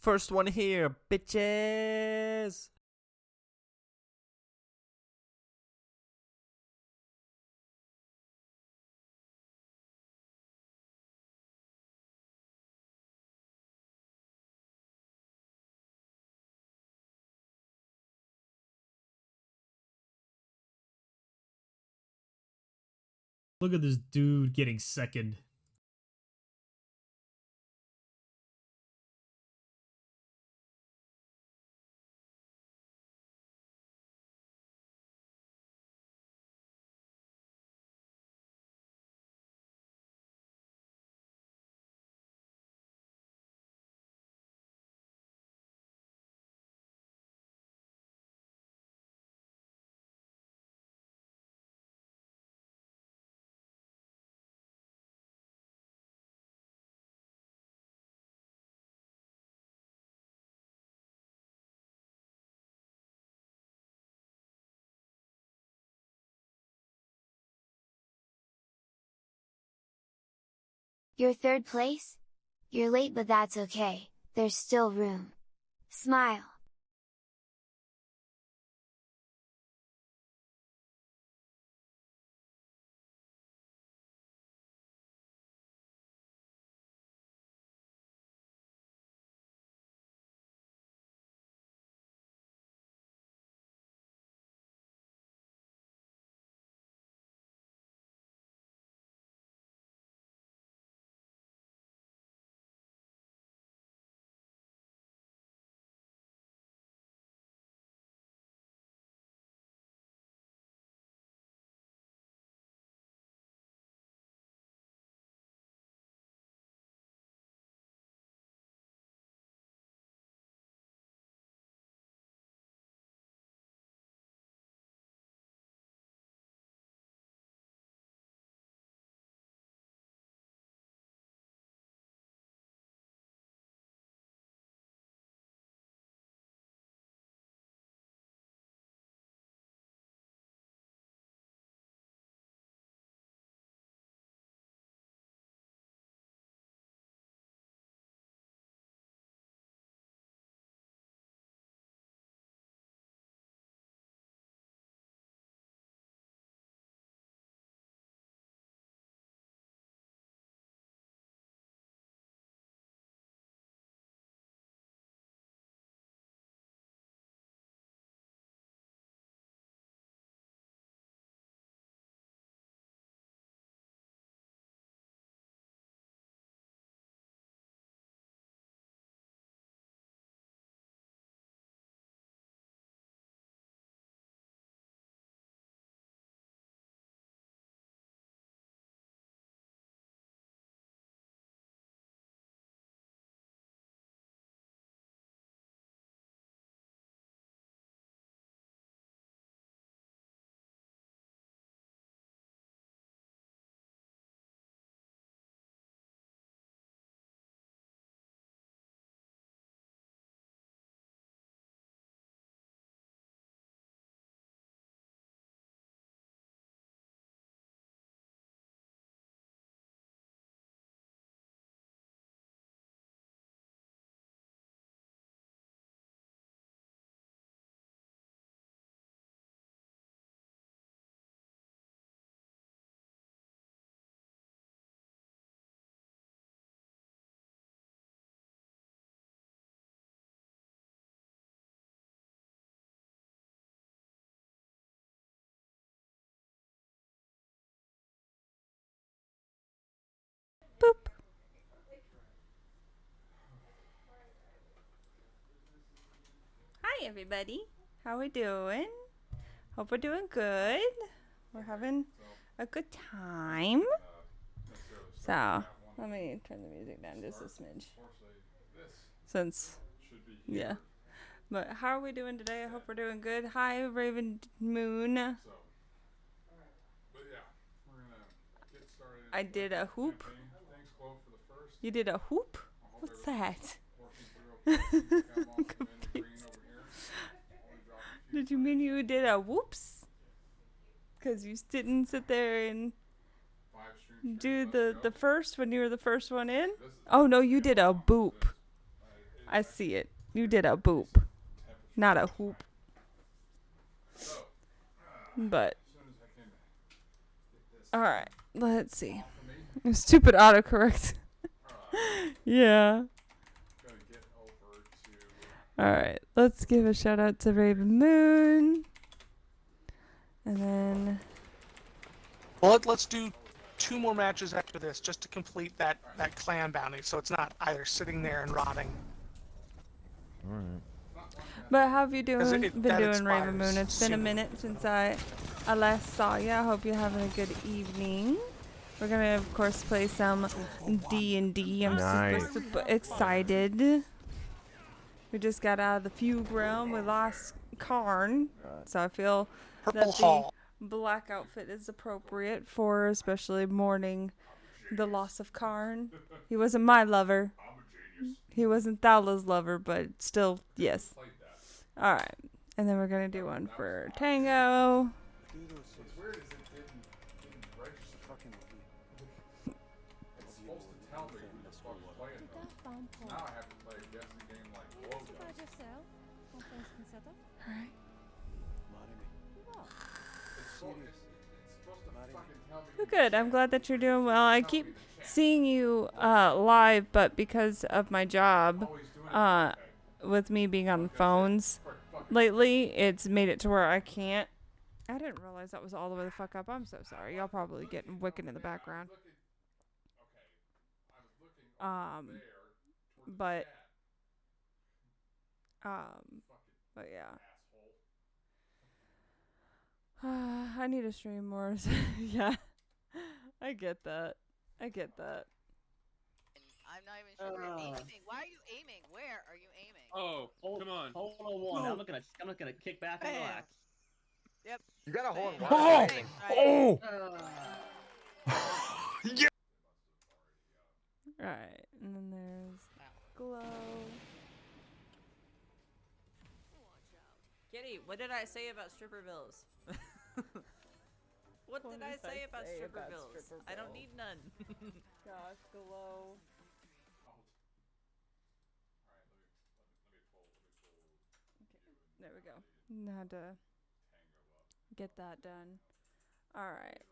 First one here, bitches. Look at this dude getting second. You're third place? You're late, but that's okay, there's still room. Smile! Boop. Hi, everybody. How we doing? Hope we're doing good. We're having a good time. So, let me turn the music down just a smidge. Since, yeah. But how are we doing today? I hope we're doing good. Hi, Raven Moon. I did a hoop. You did a hoop? What's that? I'm confused. Did you mean you did a whoops? Because you didn't sit there and do the first when you were the first one in? Oh, no, you did a boop. I see it. You did a boop, not a whoop. But all right, let's see. Stupid autocorrect. Yeah. All right, let's give a shout out to Raven Moon, and then Well, let's do 2 more matches after this just to complete that clan bounty, so it's not either sitting there and rotting. All right. But how have you been that doing, Raven expires Moon? It's been a soon. minute since I last saw you. I hope you're having a good evening. We're gonna, of course, play some D&D. I'm Nice. super excited. We just got out of the fugue realm. We lost Karn, so I feel Purple that the Hall. black outfit is appropriate for especially mourning the loss of Karn. He wasn't my lover. He wasn't Thala's lover, but still, yes. Alright. And then we're going to do one for Tango. Alright. Well, good. I'm glad that you're doing well. I keep seeing you live, but because of my job, with me being on the phones lately, it's made it to where I can't. I didn't realize that was all the way the fuck up. I'm so sorry. Y'all probably getting wicked in the background. But yeah. I need to stream more. Yeah. I get that. I'm not even sure where you're aiming. Why are you aiming? Where are you aiming? Oh, come on. Hold on. I'm not gonna kick back and relax. Yep. You got a hole in one. Oh! Right. Oh! Yeah. Alright. And then there's Glow. Kitty, what did I say about stripper bills? What did I say about stripper bills? I don't need none. Gosh, Glow. Okay, there we go. Now to get that done. Alright.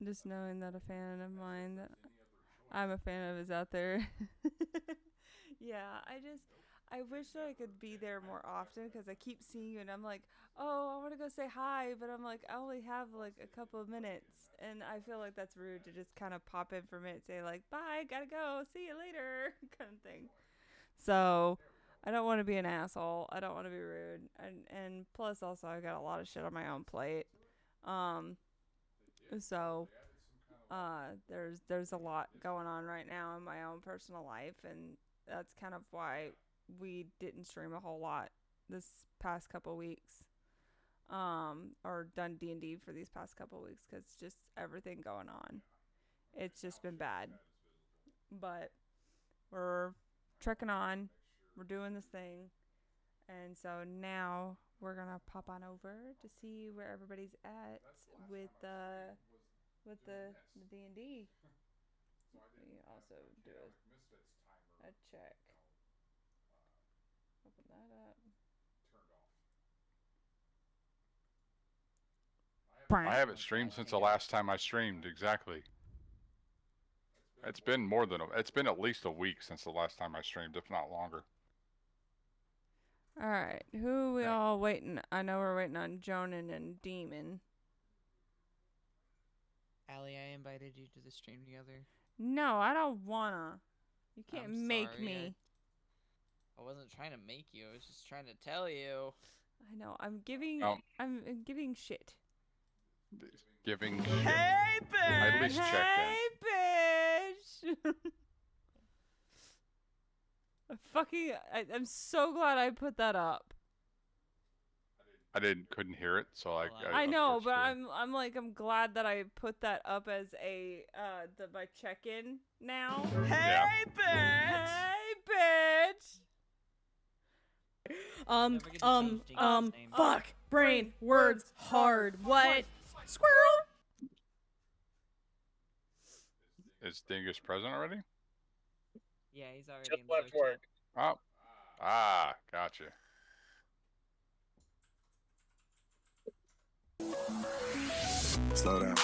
Just knowing that a fan of mine that I'm a fan of is out there. Yeah, I wish that I could be there more often because I keep seeing you and I'm like, oh, I want to go say hi, but I'm like, I only have like a couple of minutes and I feel like that's rude to just kind of pop in for a minute, say like, bye, gotta go, see you later, kind of thing. So I don't want to be an asshole. I don't want to be rude. And plus also I got a lot of shit on my own plate. So there's a lot going on right now in my own personal life, and that's kind of why we didn't stream a whole lot this past couple weeks, or done D&D for these past couple weeks, because just everything going on. It's just been bad, but we're trekking on. We're doing this thing, and so now we're gonna pop on over to see where everybody's at with the D&D. We also do a check. Open that up. I haven't streamed since the last time I streamed, exactly. It's been it's been at least a week since the last time I streamed, if not longer. Alright, who are we all waiting? I know we're waiting on Jonan and Demon. Allie, I invited you to the stream together. No, I don't wanna. You can't I'm make sorry, me. I wasn't trying to make you. I was just trying to tell you. I know. I'm giving shit. Giving shit. Hey, bitch! I at least checked in. Hey, bitch! I'm so glad I put that up. I couldn't hear it, so I know, but I'm glad that I put that up as a my check-in now. Yeah. Hey, bitch! Fuck, brain, words, hard, what? Squirrel! Is Dingus present already? Yeah, he's already Just in the left chat. work. Oh. Ah, gotcha. Slow down,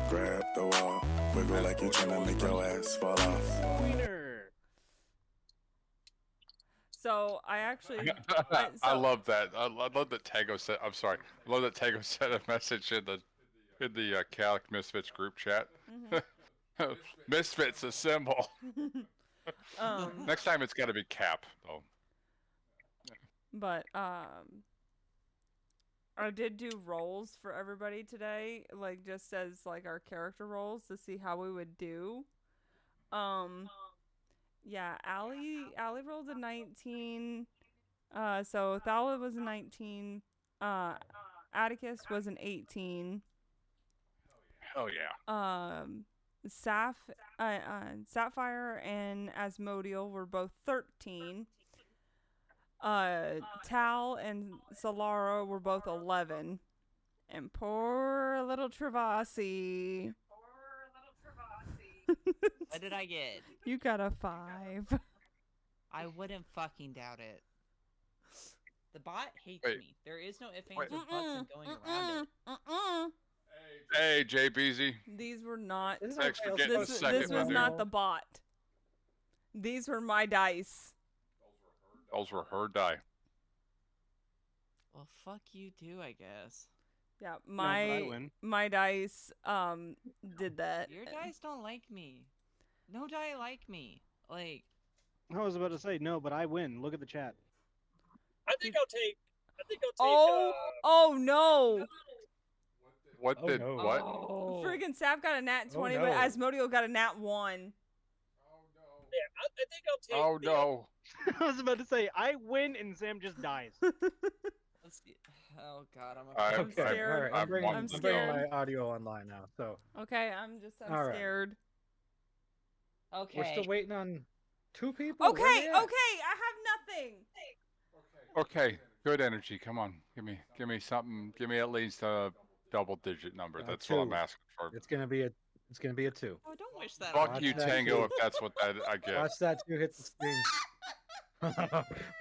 grab the wall, wiggle like you tryna make your ass fall off. Wiener. So I actually, I love that. I love that Tago said. I'm sorry. I love that Tago sent a message in the Calic Misfits group chat. Misfits assemble. Next time it's got to be Cap though. But I did do roles for everybody today, like just as like our character roles to see how we would do. Yeah, Allie rolled a 19. So Thala was a 19. Atticus was an 18. Hell yeah. Sapphire and Asmodeal were both 13. Tal and Solara were both 11. And poor little Travasi. What did I get? You got a 5. I wouldn't fucking doubt it. The bot hates Wait. me. There is no ifs, ands, or buts in going around it. Hey, JBZ. These were not. Thanks for getting a second, This my was dude. not the bot. These were my dice. Those were her die. Well, fuck you too, I guess. Yeah, but I win. my dice did that. Your dice don't like me. No die like me. Like, I was about to say no, but I win. Look at the chat. I think I'll take. Oh no! What did no. what? Friggin' Sap got a nat 20, no. but Asmodeal got a nat 1. Yeah, I think I'll take. Oh no. I was about to say I win and Sam just dies. let's see. Oh god, I'm scared. All right, I'm bringing scared. my audio online now. So Okay, I'm All right. scared. Okay. we're still waiting on 2 people. Okay, Where okay, they I at? have nothing. Okay, good energy. Come on, give me something. Give me at least a double-digit number. That's what I'm 2. asking for. It's gonna be a 2. Oh, don't wish that. Fuck on you, me. that Tango, too. if that's what I get. Watch that 2 hit the screen.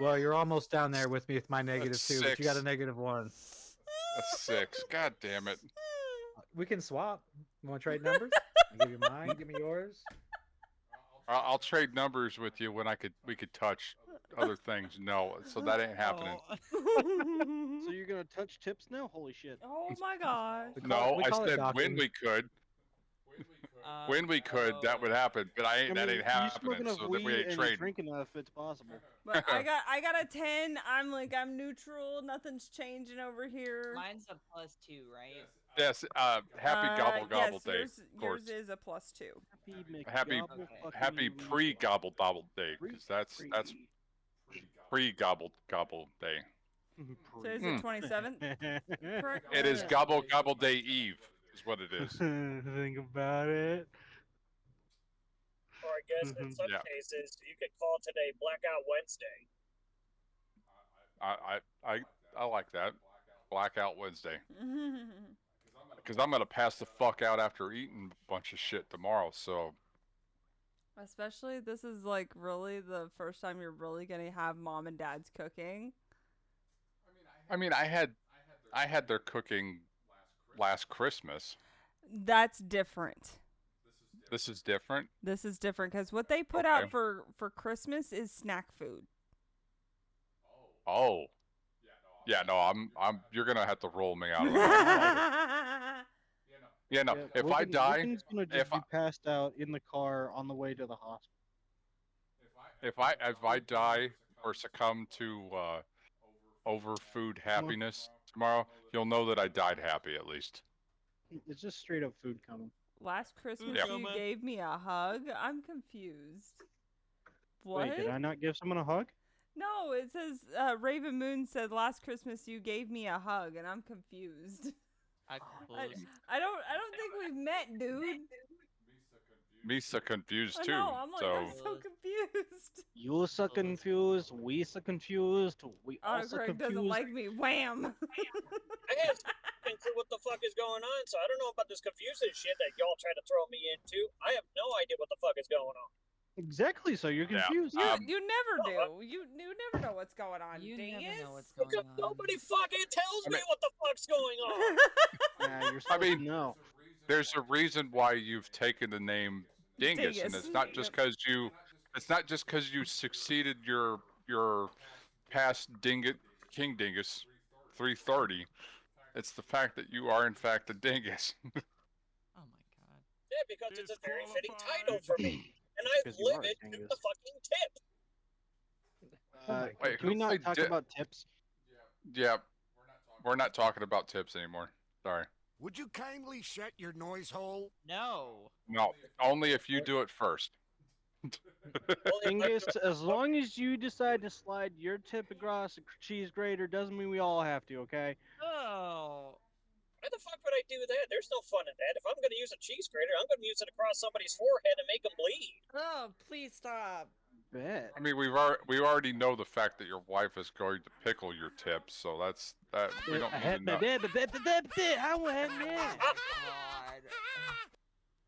Well, you're almost down there with me with my -2, but you got a A -1. 6. God damn it. We can swap. You want to trade numbers? I'll give you mine. Give me yours. I'll trade numbers with you when we could touch other things. No, so that ain't happening. Oh. So you're gonna touch tips now? Holy shit! Oh my gosh. No, I call it said docking. when we could. When we could, that would happen. But that ain't you happening. smoke enough So then we weed ain't and trading. drink enough, it's possible. But I got a 10. I'm neutral. Nothing's changing over here. Mine's a +2, right? Yes. Happy gobble gobble yes, day. Of course. yours is a +2. Happy Okay. pre gobble gobble day, because that's pre gobble gobble day. So is it 27th? Correct? It is gobble gobble day eve, is what it is. Think about it. Or I guess in some Yeah. cases, you could call today Blackout Wednesday. I like that. Blackout Wednesday. Because I'm gonna pass the fuck out after eating a bunch of shit tomorrow. So Especially, this is like really the first time you're really gonna have mom and dad's cooking. I mean, I had their cooking last Christmas. That's different. This is different. This is different because what they put Okay. out for Christmas is snack food. Oh. Yeah, no, you're gonna have to roll me out of that. Yeah, no. Yeah, If I Logan's die, gonna just if be I- passed out in the car on the way to the hospital. if I die or succumb to over food happiness tomorrow, you'll know that I died happy at least. It's just straight up food coming. Last Christmas Yep. you gave me a hug. I'm confused. What? Wait, did I not give someone a hug? No, it says Raven Moon said last Christmas you gave me a hug, and I'm confused. I I don't think we've met, dude. Me so confused I too. know, I'm like, so I'm so confused. You so confused. We so confused. We all so Autocorrect confused. doesn't like me. Wham. I have no clue what the fuck is going on, so I don't know about this confusing shit that y'all try to throw me into. I have no idea what the fuck is going on. Exactly. So you're Yeah, confused. You never do. You never know what's going on. You dingus. never know what's going on. Nobody fucking tells me what the fuck's going on. Yeah, you're supposed to know. There's a reason why you've taken the name Dingus, and it's not just because you. It's not just because you succeeded your past King Dingus 330. It's the fact that you are in fact a dingus. Oh my god. Yeah, because it's a very fitting title for me, and I Because you live are a it to dingus. the fucking tip. Wait, Can we who not played talk Di- about tips? Yeah, we're not talking about tips anymore. Sorry. Would you kindly shut your noise hole? No. No, only if you do it first. Dingus, as long as you decide to slide your tip across a cheese grater, doesn't mean we all have to, okay? Oh. Why the fuck would I do that? There's no fun in that. If I'm going to use a cheese grater, I'm going to use it across somebody's forehead and make them bleed. Oh, please stop. Bet. I mean, we already know the fact that your wife is going to pickle your tips, so that's that. We don't need to know. God.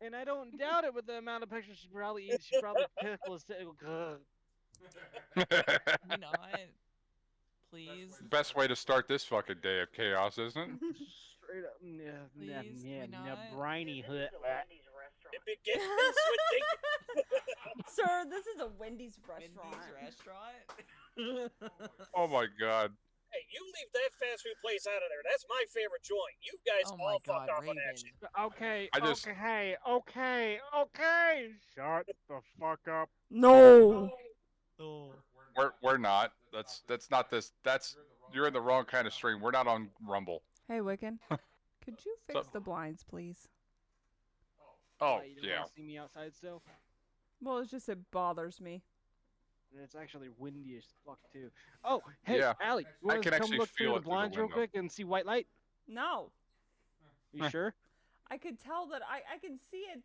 And I don't doubt it with the amount of pictures she probably eats. She probably pickles. You not. Please. Best way to start this fucking day of chaos, isn't it? Straight up, Please, yeah, we not? briny hood. It begins with Sir, this is a Wendy's restaurant. Wendy's restaurant? Oh my god. Hey, you leave that fast food place out of there. That's my favorite joint. You guys Oh my all God, fuck off on Raven. that shit. Okay, I just- okay. Shut the fuck up. No. Oh. We're not. That's not this. You're in the wrong kind of stream. We're not on Rumble. Hey, Wiccan. Could you fix So- the blinds, please? Oh You don't yeah. wanna see me outside still? Well, it's just it bothers me. And it's actually windy as fuck too. Oh, hey, Yeah, Allie, you I want can to come actually look feel through it the through the blinds real window. quick and see white light? No. You sure? I could tell that I can see it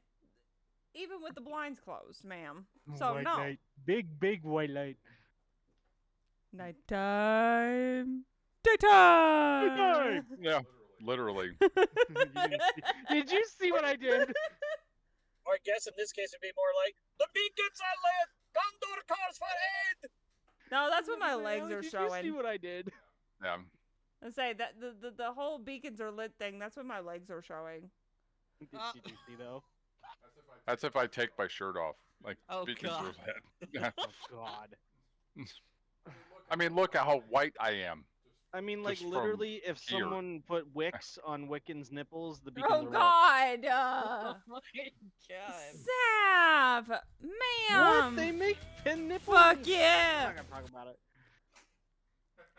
even with the blinds closed, ma'am. So white no. light. Big white light. Nighttime. Daytime. Yeah. Literally. Did you see what I did? Or I guess in this case it'd be more like, the beacons are lit! Condor cars for aid! No, that's what my legs Allie, are did showing. You see what I did? Yeah. I say that the whole beacons are lit thing. That's what my legs are showing. Did you see though? That's if I take my shirt off. Like Oh, because God. Yeah. Oh God. I mean, look at how white I am. I mean, like Just from literally, if here. someone put wicks on Wiccan's nipples, the beacons Oh are red. God. Oh my god. Sav, ma'am. What? They make pin nipples? Fuck I'm yeah. not gonna talk about it.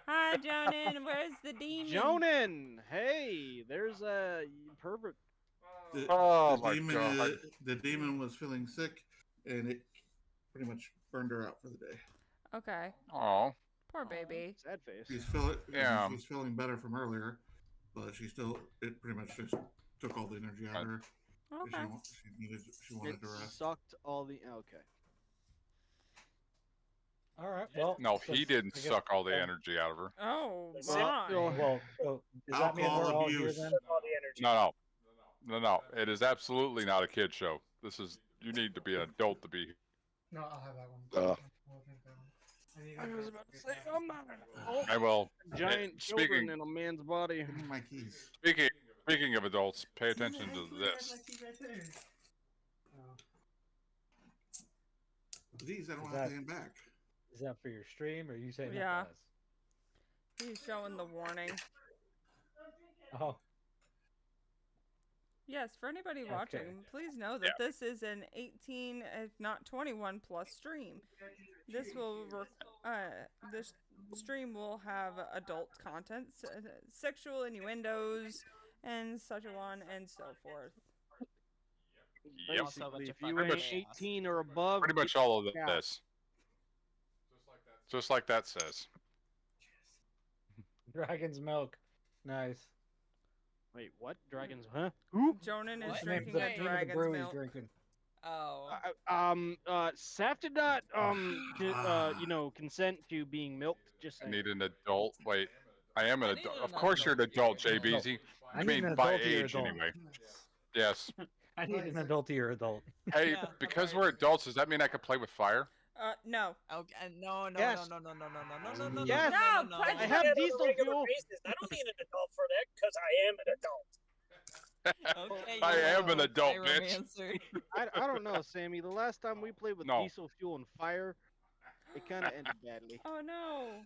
Hi, Jonan. Where's the demon? Jonan, hey, there's a pervert. Oh the my demon, God. The demon was feeling sick, and it pretty much burned her out for the day. Okay. Oh. Poor baby. Sad face. Yeah. She's feeling better from earlier, but it pretty much just took all the energy out of her. Okay. She wanted It to rest. sucked all the. Okay. All right. Well. No, so he didn't I guess- suck all the energy out of her. Oh Well, my. well, so does that mean we're all here abuse. then? All the energy. No. It is absolutely not a kid show. You need to be an adult to be. No, I'll have that one. I was about to say, I'm not an I will. giant children Speaking in a man's body. Give me my keys. speaking of adults, pay attention to this. These I don't Is have that- to hand back. Is that for your stream, or are you saying that to Yeah. us? He's showing the warning. Oh, Yes, for anybody watching, please know that this is an 18, if not 21 plus stream. This this stream will have adult content, sexual innuendos, and such on and so forth. Yep. Basically, if Pretty you much- ain't 18 or above, Pretty much get all of out. this. Just like that says. dragon's milk. Nice. Wait, what? Dragons? Huh? Who? Jonan is What? drinking the a name of the dragon's brew he's milk. drinking. Oh. Saf did not consent to being milked. Just I saying. need an adult. Wait, I am an I need adult. an Of course, you're an adult, JBZ. I I need mean, an by adult, you're age adult. anyway. Yes. I need an adultier adult. Hey, Yeah, because okay. we're adults, does that mean I can play with fire? No. Okay, no, no, Yes. no, no, no, no, no, no, no, no, Yes. no, no, no. punch I him. have Get on a diesel regular fuel. basis. I don't need an adult for that because I am an adult. Okay, I you am an know, adult, bitch. pyromancer. I don't know, Sammy. The last time we played with No. diesel fuel and fire, it kind of ended badly. Oh no.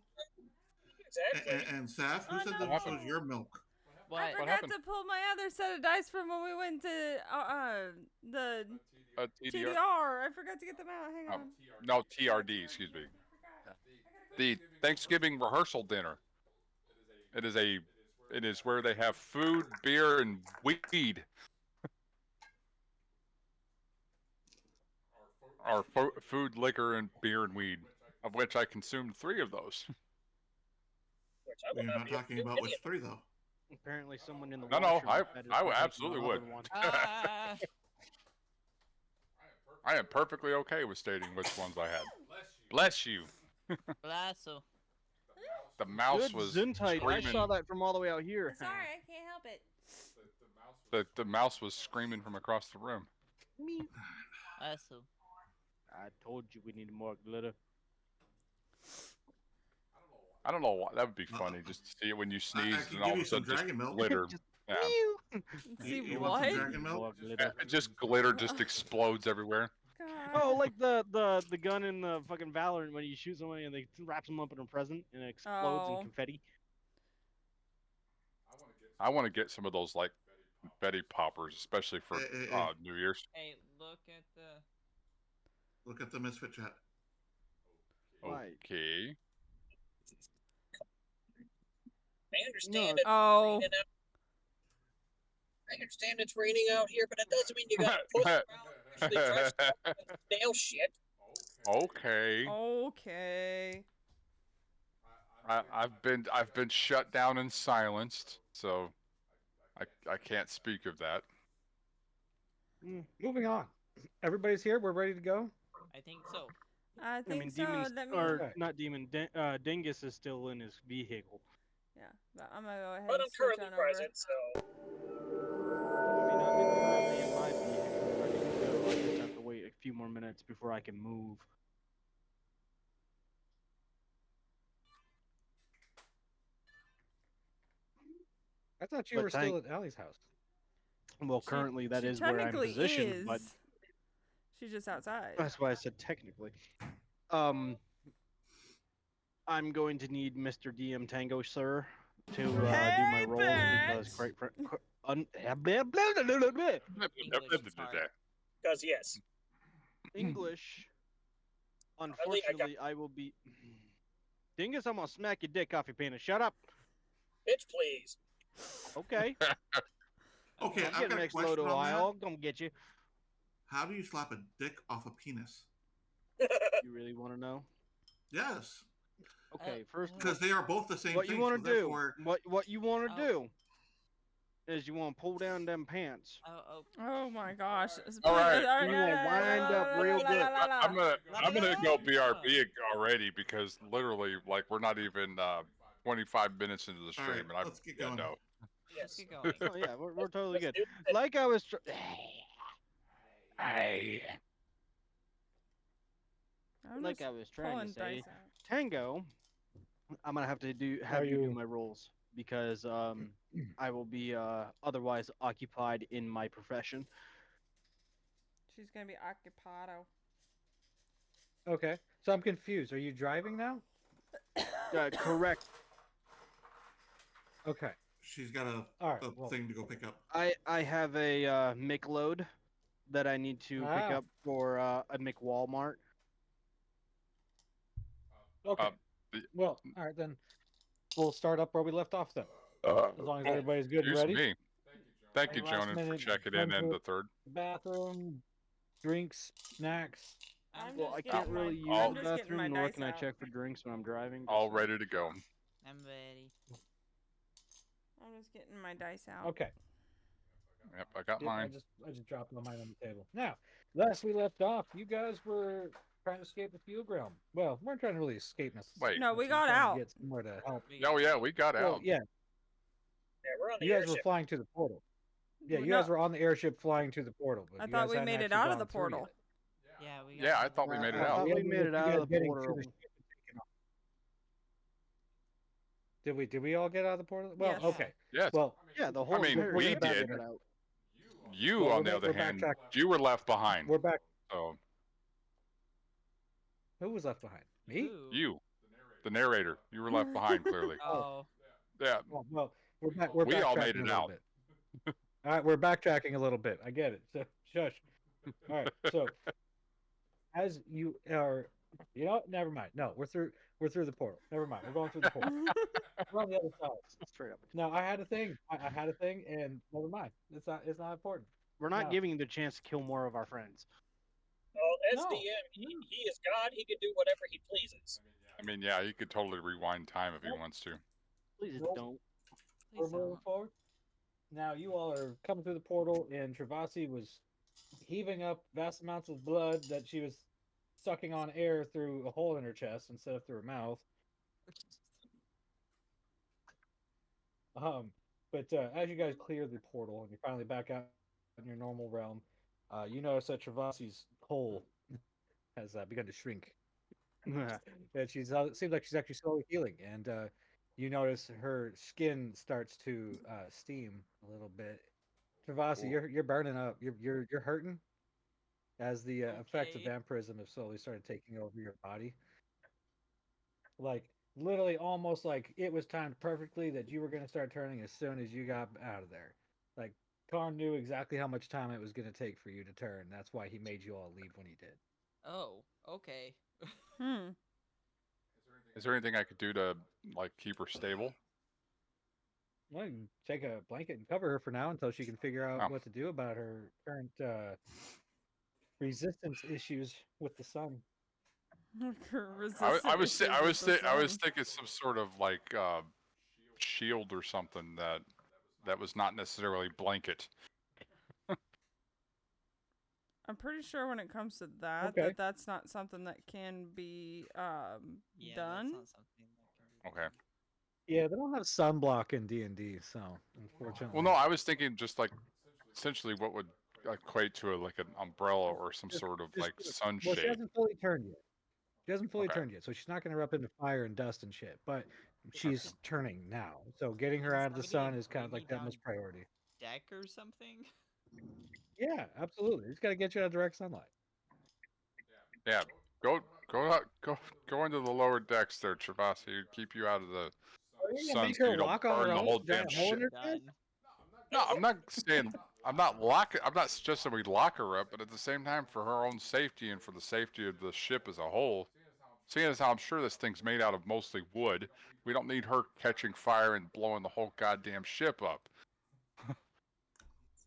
Exactly. And Saf, who Oh, said no. that this was your milk? What? I forgot happened? to pull my other set of dice from when we went to the TDR? TDR. I forgot to get them out. Hang on. No, TRD, excuse me. The Thanksgiving rehearsal dinner. It is where they have food, beer, and weed. Or food, liquor, and beer and weed, of which I consumed 3 of those. Which I will You're not not be able talking to do about any which of them. 3 though. Apparently, someone in the No, washroom I decided I to take absolutely would. another one. Ah, I am perfectly okay with stating which ones I had. Bless you. Blasso. The mouse Good was Zuntite. I saw screaming. that from all the way out here. Sorry, I can't help it. The mouse was screaming from across the room. Blasso. I told you we needed more glitter. I don't know why. That would be funny just to see it when you sneeze can and all give of you a some sudden just dragon milk. glitter. Yeah. See You want what? some dragon milk? More glitter. Just glitter just explodes everywhere. God. Oh, like the gun in the fucking Valorant when you shoot somebody and they wrap them up in a present and it explodes Oh. in confetti. I want to get some of those like Betty Poppers, especially for New Year's. Hey, look at the. Look at the Misfit chat. Right. Okay. I understand Oh. it's raining out. I understand it's raining out here, but it doesn't mean you gotta push around and actually try stuff and nail shit. Okay. Okay. I've been shut down and silenced, so I can't speak of that. Moving on. Everybody's here. We're ready to go. I think so. I think so. Demons, Let me. or Okay. not demon. Dingus is still in his vehicle. Yeah, but I'm gonna go ahead But and I'm switch currently on over. present, so I mean, I'm currently in my vehicle, ready to go. I just have to wait a few more minutes before I can move. I thought you But were still at Allie's house. Well, currently that She is where I'm technically positioned, is. but She's just outside. that's why I said technically. I'm going to need Mr. DM Tango, sir, to do my roll because quite because yes, English. Unfortunately, I will be. Dingus, I'm gonna smack your dick off your penis. Shut up. bitch, please. Okay. Okay, I'm I've getting got a next question load of on that. I'll come get you. How do you slap a dick off a penis? You really want to know? Yes, Okay, first. because they are both the same What thing. you want so to do? therefore- What you want to Oh. do? Is you want to pull down them pants. Oh my gosh. All right. You want to wind up real good. I'm gonna go BRB already because literally, like, we're not even 25 minutes into the stream, and let's get yeah, going. no. Yes. Keep going. Oh yeah, we're totally good. do it. Like I was. Hey. I'm Like just I was trying pulling to say, dice out. Tango. I'm gonna have to have you do my rolls because I will be otherwise occupied in my profession. She's gonna be occupado. Okay. So I'm confused. Are you driving now? Correct. Okay. She's got a, All right, a well- thing to go pick up. I have a Mick load that I need to pick Ah. up for a Mick Walmart. Okay. Well, all right then. We'll start up where we left off then. As long as everybody's good and Excuse ready. me. Thank you, Any last Jonan, for minute checking in and input? the third. Bathroom, drinks, snacks. Well, I just can't getting really my- use I'm the just getting my bathroom, nor dice can I out. check for drinks when I'm driving. All ready to go. I'm ready. I'm just getting my dice out. Okay. Yep, I got Yep, mine. I just dropped mine on the table. Now, last we left off, you guys were trying to escape the field ground. Well, we weren't trying to really escape necessarily. Wait. No, we We're got trying to out. Get somewhere to help. Oh yeah, we got Well, out. yeah, Yeah, we're on the you guys were airship. flying to the portal. Yeah, you guys were on the airship flying to the portal. But I you thought guys we hadn't made it actually out of gone the through portal. yet. Yeah, we. Yeah, I thought we made it I out. thought we made it out of the portal. Did we all get out of the portal? Well, Yes. okay. Yes. Well, Yeah, the whole I mean, entire we ship did. got out. You, Well, on the other we're hand, backtracking. you were left behind. we're back. So Who was left behind? Me? you, the narrator, you were left behind clearly. Oh. Yeah. Well, we're back. We're We all backtracking made a it little out. bit. All right, we're backtracking a little bit. I get it. So shush. All right. So as you are, you know, what? Never mind. No, we're through the portal. Never mind. We're going through the portal. We're on the other side. Straight up. No, I had a thing. I had a thing, and never mind. It's not important. We're not No. giving you the chance to kill more of our friends. Well, as No. DM, he is God. He can do whatever he pleases. I mean, yeah, he could totally rewind time if he wants to. Please Nope. don't. We're moving forward. Now you all are coming through the portal, and Travasi was heaving up vast amounts of blood that she was sucking on air through a hole in her chest instead of through her mouth. But as you guys clear the portal and you're finally back out in your normal realm, you notice that Travasi's hole has begun to shrink. And she's seems like she's actually slowly healing, and you notice her skin starts to steam a little bit. Travasi, you're burning up. You're hurting as the effects of vampirism have slowly started taking over your body. Like literally, almost like it was timed perfectly that you were going to start turning as soon as you got out of there. Like Karn knew exactly how much time it was going to take for you to turn. That's why he made you all leave when he did. Oh, okay. Is there anything I could do to like keep her stable? Well, you can take a blanket and cover her for now until she can figure out what to do about her current resistance issues with the sun. I was thinking some sort of like shield or something that was not necessarily blanket. I'm pretty sure when it comes to that, Okay. that's not something that can be done. Okay. Yeah, they don't have sunblock in D&D, so unfortunately. Well, no, I was thinking just like essentially what would equate to like an umbrella or some sort of like Well, she sunshade. hasn't fully turned yet. She hasn't fully Okay. turned yet, so she's not going to erupt into fire and dust and shit. But she's turning now, so getting her out of the sun is kind of like that most priority. Deck or something? Yeah, absolutely. It's got to get you out of direct sunlight. Yeah, go into the lower decks there, Travasi. Keep you out of the you gonna sun make so her you don't walk on burn her the own whole with damn that hole in ship. her chest? No, I'm not saying I'm not suggesting we lock her up, but at the same time, for her own safety and for the safety of the ship as a whole, seeing as how I'm sure this thing's made out of mostly wood, we don't need her catching fire and blowing the whole goddamn ship up.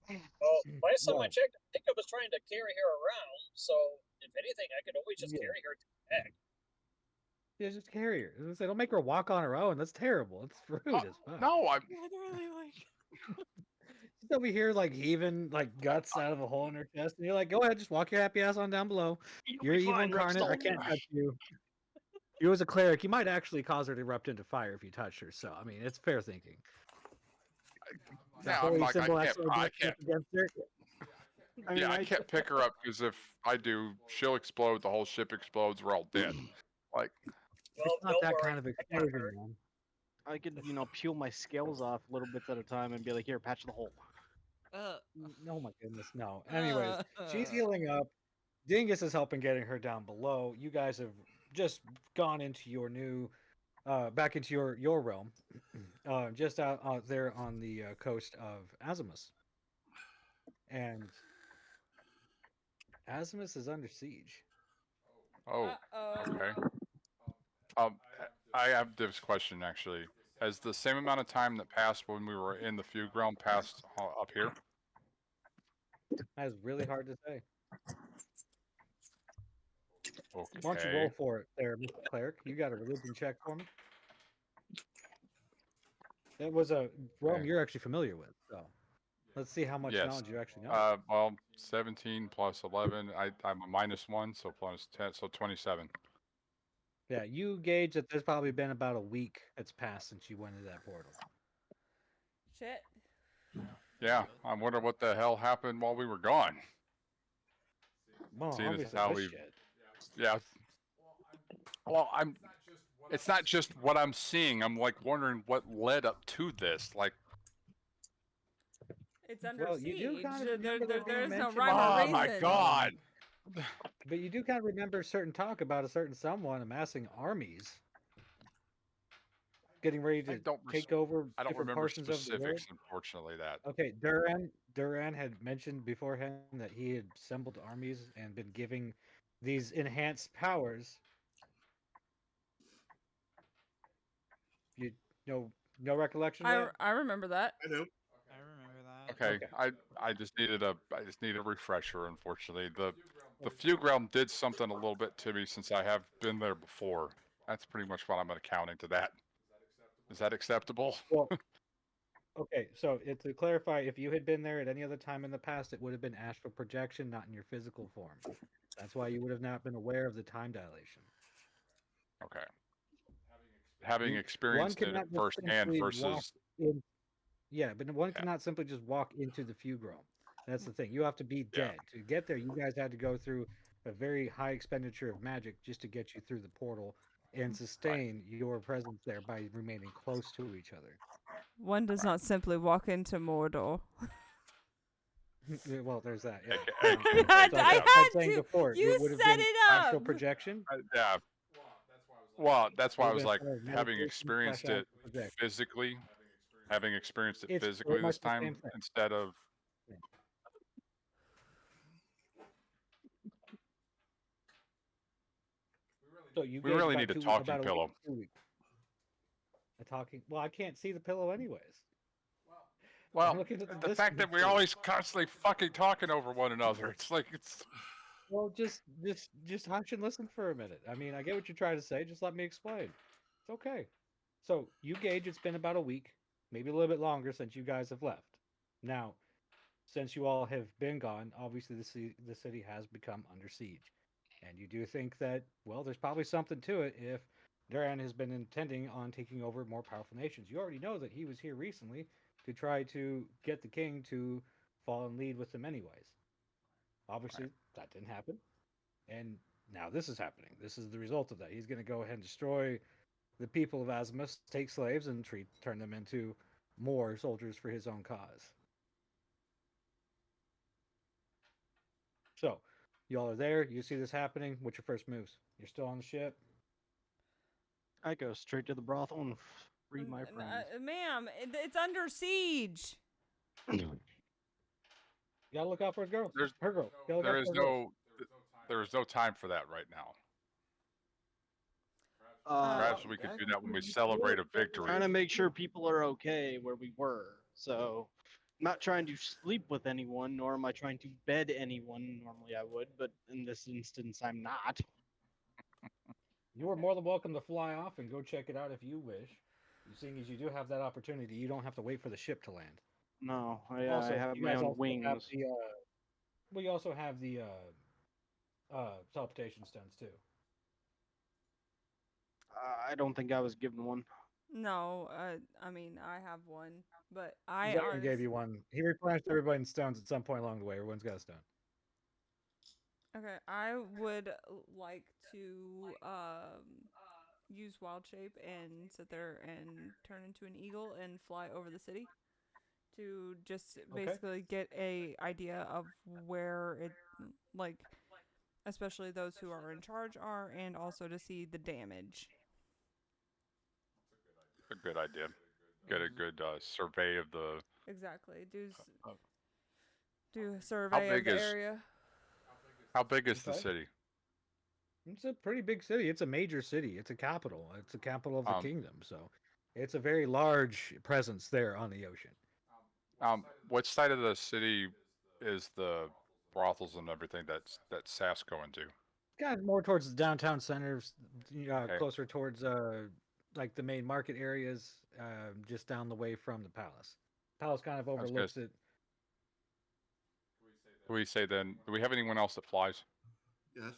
Well, last time I checked, I think I was trying to carry her around. So, if anything, I could always just carry her to the deck. Yeah, just carry her. They don't make her walk on her own. That's terrible. It's rude as fuck. No, I'm. She's over here like heaving like guts out of a hole in her chest, and you're like, "Go ahead, just walk your happy ass on down below. You're evil incarnate. I can't touch you." You as a cleric, you might actually cause her to erupt into fire if you touch her. So, I mean, it's fair thinking. Yeah, I'm like, I can't. Against her. I can't pick her up because if I do, she'll explode. The whole ship explodes. We're all dead. Like, it's not that kind of explosion, man. I could, peel my scales off little bits at a time and be like, here, patch the hole. Oh my goodness, no. Anyways, she's healing up. Dingus is helping getting her down below. You guys have just gone into your new, back into your realm, just out there on the coast of Azimus. And Azimus is under siege. oh, okay. I have this question actually. Has the same amount of time that passed when we were in the fugue realm passed up here? That is really hard to say. Okay. Why don't you roll for it there, Mr. Cleric? You got a religion check for me? It was a realm you're actually familiar with, so let's see how much knowledge you actually know. Well, 17 plus 11. I'm a -1, so plus 10, so 27. Yeah, you gauge that there's probably been about a week that's passed since you went into that portal. Shit. Yeah, I wonder what the hell happened while we were gone. Well, Seeing as obviously how this we, shit. yeah. Well, it's not just what I'm seeing. I'm like wondering what led up to this. Like, It's under Well, you do siege. kind of remember there being There's no mention rhyme or oh reason. my god! But you do kind of remember certain talk about a certain someone amassing armies, getting ready to take over I don't different remember portions of the world. specifics, unfortunately. That Okay, Duran had mentioned beforehand that he had assembled armies and been giving these enhanced powers. You no recollection of that? I remember that. I do. I remember that. okay. I just need a refresher. Unfortunately, the Fugue Realm did something a little bit to me since I have been there before. That's pretty much what I'm accounting to that. Is that acceptable? Well, okay, so to clarify, if you had been there at any other time in the past, it would have been astral projection, not in your physical form. That's why you would have not been aware of the time dilation. Okay. Having One experienced it cannot just firsthand simply walk versus in. Yeah, but one cannot simply just walk into the Fugue Realm. That's the thing. You have to be dead. To get there, you guys had to go through a very high expenditure of magic just to get you through the portal and sustain your presence there by remaining close to each other. One does not simply walk into Mordor. Well, there's that. Yeah. I had saying to. Before, You it would have set been it astral up. projection. yeah. Well, that's why I was Movement like of having meditation experienced / it project. physically, having experienced it It's physically pretty much this the same time thing. instead of. So you We gave really about need a 2 talking about a week pillow. to 2 weeks. A talking. Well, I can't see the pillow anyways. Well, I'm looking at the fact that we're distance. always constantly fucking talking over one another, it's like it's. Well, just hush and listen for a minute. I mean, I get what you're trying to say. Just let me explain. It's okay. So you gauge it's been about a week, maybe a little bit longer since you guys have left. Now, since you all have been gone, obviously the city has become under siege, and you do think that there's probably something to it if Duran has been intending on taking over more powerful nations. You already know that he was here recently to try to get the king to fall and lead with them anyways. Obviously, that didn't happen. And now this is happening. This is the result of that. He's going to go ahead and destroy the people of Azimuth, take slaves, and turn them into more soldiers for his own cause. So, y'all are there. You see this happening. What's your first moves? You're still on the ship? I go straight to the brothel and free my friends. Ma'am, it's under siege. You gotta look out for his girl. Her girl. There is no time for that right now. Perhaps we could do that when we celebrate a victory. Trying to make sure people are okay where we were. So, I'm not trying to sleep with anyone, nor am I trying to bed anyone. Normally I would, but in this instance, I'm not. You are more than welcome to fly off and go check it out if you wish. Seeing as you do have that opportunity, you don't have to wait for the ship to land. No, I Also, have you my guys own also wings. have the, we also have the teleportation stones too. I don't think I was given one. No, I mean I have one, but I Zachary gave you one. He replenished everybody in stones at some point along the way. Everyone's got a stone. Okay, I would like to use wild shape and sit there and turn into an eagle and fly over the city to just basically get a idea of where it, like, especially those who are in charge are, and also to see the damage. A good idea. Get a good survey of the. Exactly. Do a survey of the area. How big is the city? It's a pretty big city. It's a major city. It's a capital. It's the capital of the kingdom. So it's a very large presence there on the ocean. What side of the city is the brothels and everything that Saf's going to? Kind of more towards the downtown center, closer towards like the main market areas, just down the way from the palace. Palace kind of overlooks it. Do we say then? Do we have anyone else that flies? Yes.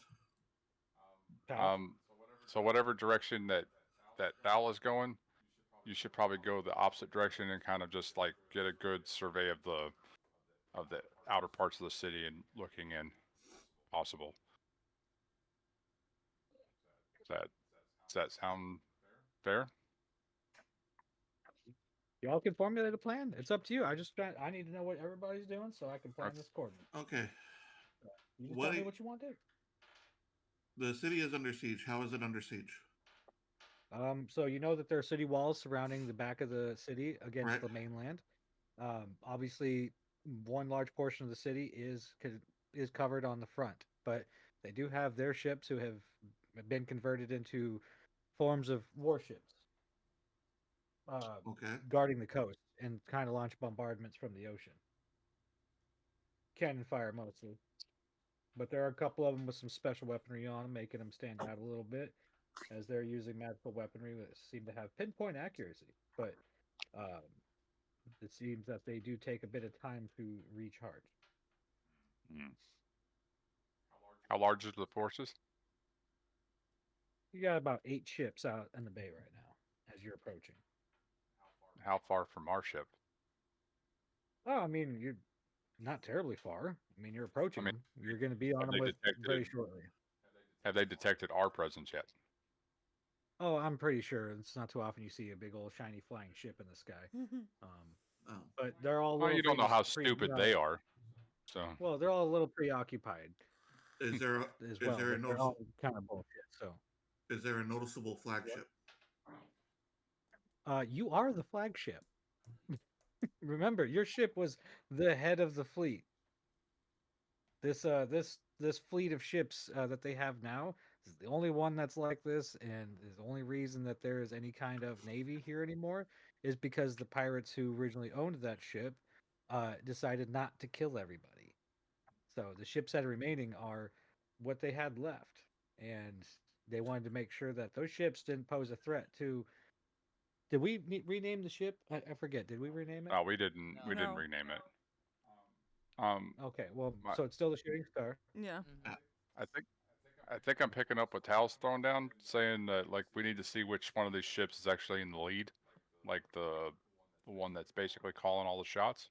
So whatever direction that Val is going, you should probably go the opposite direction and kind of just like get a good survey of the outer parts of the city and looking in, possible. Does that sound fair? Y'all can formulate a plan. It's up to you. I need to know what everybody's doing so I can plan this accordingly. Okay. You just tell me what you want to do. The city is under siege. How is it under siege? So you know that there are city walls surrounding the back of the city against the mainland. Obviously, one large portion of the city is covered on the front, but they do have their ships who have been converted into forms of warships. Guarding the coast and kind of launch bombardments from the ocean. Cannon fire mostly. But there are a couple of them with some special weaponry on them, making them stand out a little bit, as they're using magical weaponry that seem to have pinpoint accuracy. But it seems that they do take a bit of time to recharge. How large is the forces? You got about 8 ships out in the bay right now, as you're approaching. How far from our ship? Oh, I mean, you're not terribly far. I mean, you're approaching them. You're going to be on them very shortly. Have they detected our presence yet? Oh, I'm pretty sure. It's not too often you see a big old shiny flying ship in the sky. But they're all. Well, you don't know how stupid they are. So. Well, they're all a little preoccupied. Is there a, as well. They're all kind of bullshit. So. Is there a noticeable flagship? You are the flagship. Remember, your ship was the head of the fleet. This fleet of ships that they have now is the only one that's like this, and the only reason that there is any kind of navy here anymore is because the pirates who originally owned that ship decided not to kill everybody. So the ships that are remaining are what they had left, and they wanted to make sure that those ships didn't pose a threat to. Did we rename the ship? I forget. Did we rename it? No, we didn't. We didn't rename it. Okay. Well, so it's still the Shooting Star. Yeah. I think I'm picking up what Tal's throwing down, saying that like we need to see which one of these ships is actually in the lead, like the one that's basically calling all the shots.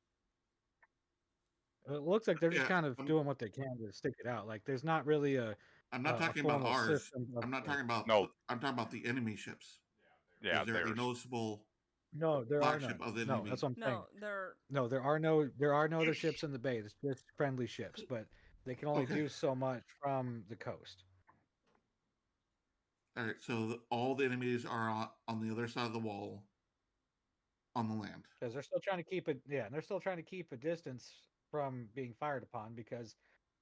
It looks like they're just kind of doing what they can to stick it out. Like there's not really a. I'm not talking about ours. I'm not talking about. No. I'm talking about the enemy ships. Yeah, is there a noticeable? No, there are flagship none. of the No, enemy? that's what I'm saying. No, there are no other ships in the bay. It's just friendly ships, but they can only do so much from the coast. All right, so all the enemies are on the other side of the wall, on the land. Because they're still trying to keep it. Yeah, and they're still trying to keep a distance from being fired upon. Because,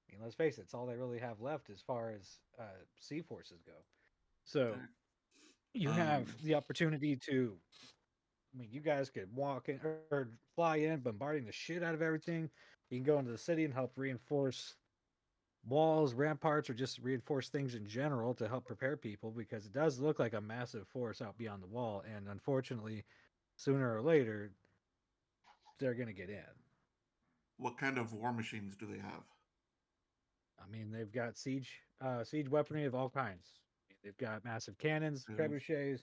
I mean, let's face it, it's all they really have left as far as sea forces go. So. You have the opportunity to, I mean, you guys could walk in or fly in, bombarding the shit out of everything. You can go into the city and help reinforce walls, ramparts, or just reinforce things in general to help prepare people, because it does look like a massive force out beyond the wall. And unfortunately, sooner or later, they're going to get in. What kind of war machines do they have? I mean, they've got siege weaponry of all kinds. They've got massive cannons, trebuchets.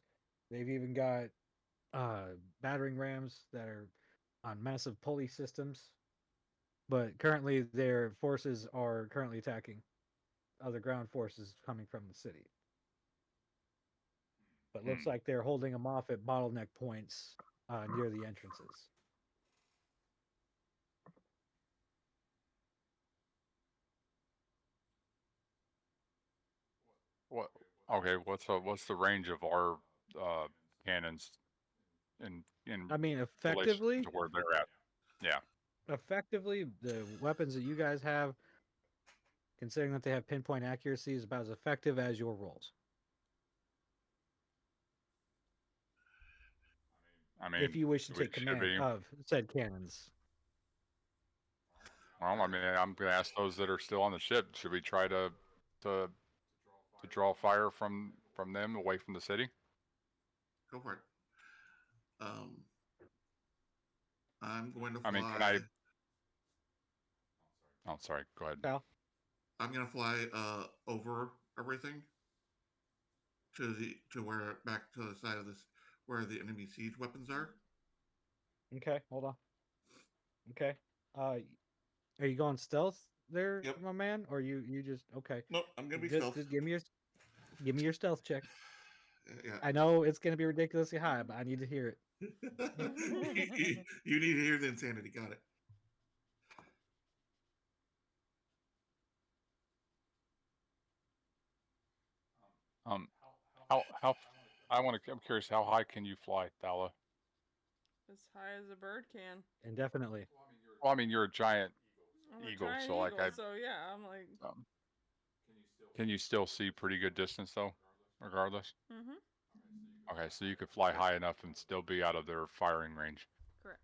They've even got battering rams that are on massive pulley systems. But currently, their forces are currently attacking other ground forces coming from the city. But looks like they're holding them off at bottleneck points near the entrances. What? Okay, what's the range of our cannons in I mean, effectively to where they're at? Yeah. Effectively, the weapons that you guys have, considering that they have pinpoint accuracy, is about as effective as your rolls. I mean, if you wish to take command of said cannons. Well, I mean, I'm going to ask those that are still on the ship. Should we try to draw fire from them away from the city? Go for it. I'm going to fly. I mean, can I? Oh, sorry. Go ahead. Val? I'm going to fly over everything to where back to the side of this where the enemy siege weapons are. Okay, hold on. Okay. Are you going stealth there, Yep. my man? Or you just okay? Nope, I'm gonna be Just, stealth. just give me your stealth check. Yeah. I know it's gonna be ridiculously high, but I need to hear it. You need to hear the insanity. Got it. How I'm curious, how high can you fly, Thala? As high as a bird can. Indefinitely. Well, I mean, you're a giant I'm a eagle, giant so like eagle, so yeah, I'm like. can you still see pretty good distance though, regardless? Mhm. Okay, so you could fly high enough and still be out of their firing range. Correct.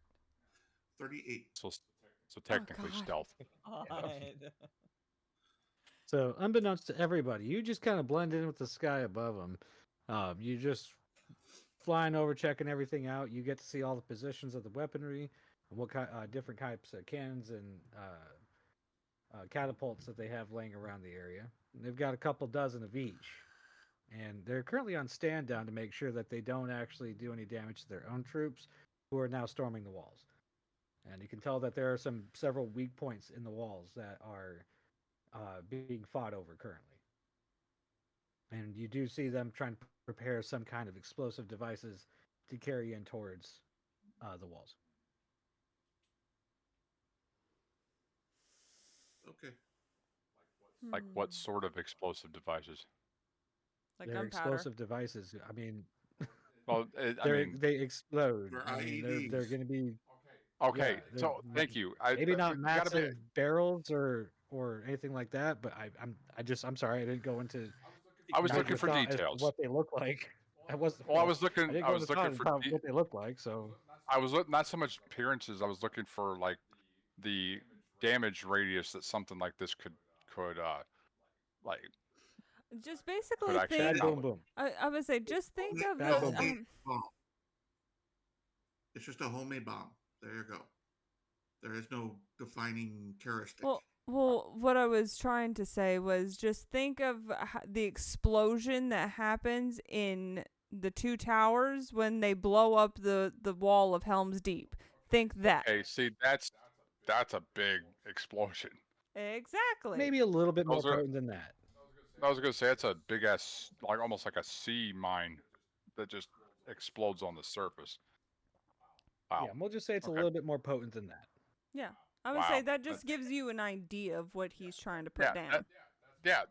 38. So technically God. stealth. So, unbeknownst to everybody, you just kind of blend in with the sky above them. You just flying over, checking everything out. You get to see all the positions of the weaponry, and what different types of cannons and catapults that they have laying around the area. And they've got a couple dozen of each, and they're currently on stand down to make sure that they don't actually do any damage to their own troops, who are now storming the walls. And you can tell that there are several weak points in the walls that are being fought over currently. And you do see them trying to prepare some kind of explosive devices to carry in towards the walls. Okay. Like what sort of explosive devices? Like They're gunpowder. explosive devices. I mean, Well, they explode. They're I mean, IEDs. they're going to be Okay, yeah, so thank you. maybe not you gotta be- massive barrels or anything like that, but I'm sorry, I didn't go into. I was looking major for thought as to details. what they look like. I was. Well, I was I looking. didn't I go was into looking thought for. about what they look like. So I was not so much appearances. I was looking for like the damage radius that something like this could like Just basically could actually think. accomplish. boom. I would say just think of Bad the. boom. Bomb. It's just a homemade bomb. There you go. There is no defining characteristic. Well, what I was trying to say was just think of the explosion that happens in the two towers when they blow up the wall of Helm's Deep. Think that. Hey, see, that's a big explosion. Exactly. Maybe a little bit more Those are- potent than that. I was gonna say it's a big ass, like almost like a sea mine that just explodes on the surface. Wow. Yeah, we'll just say it's a Okay. little bit more potent than that. Yeah. I would Wow. say that just gives you an idea of what he's trying to put Yeah, down.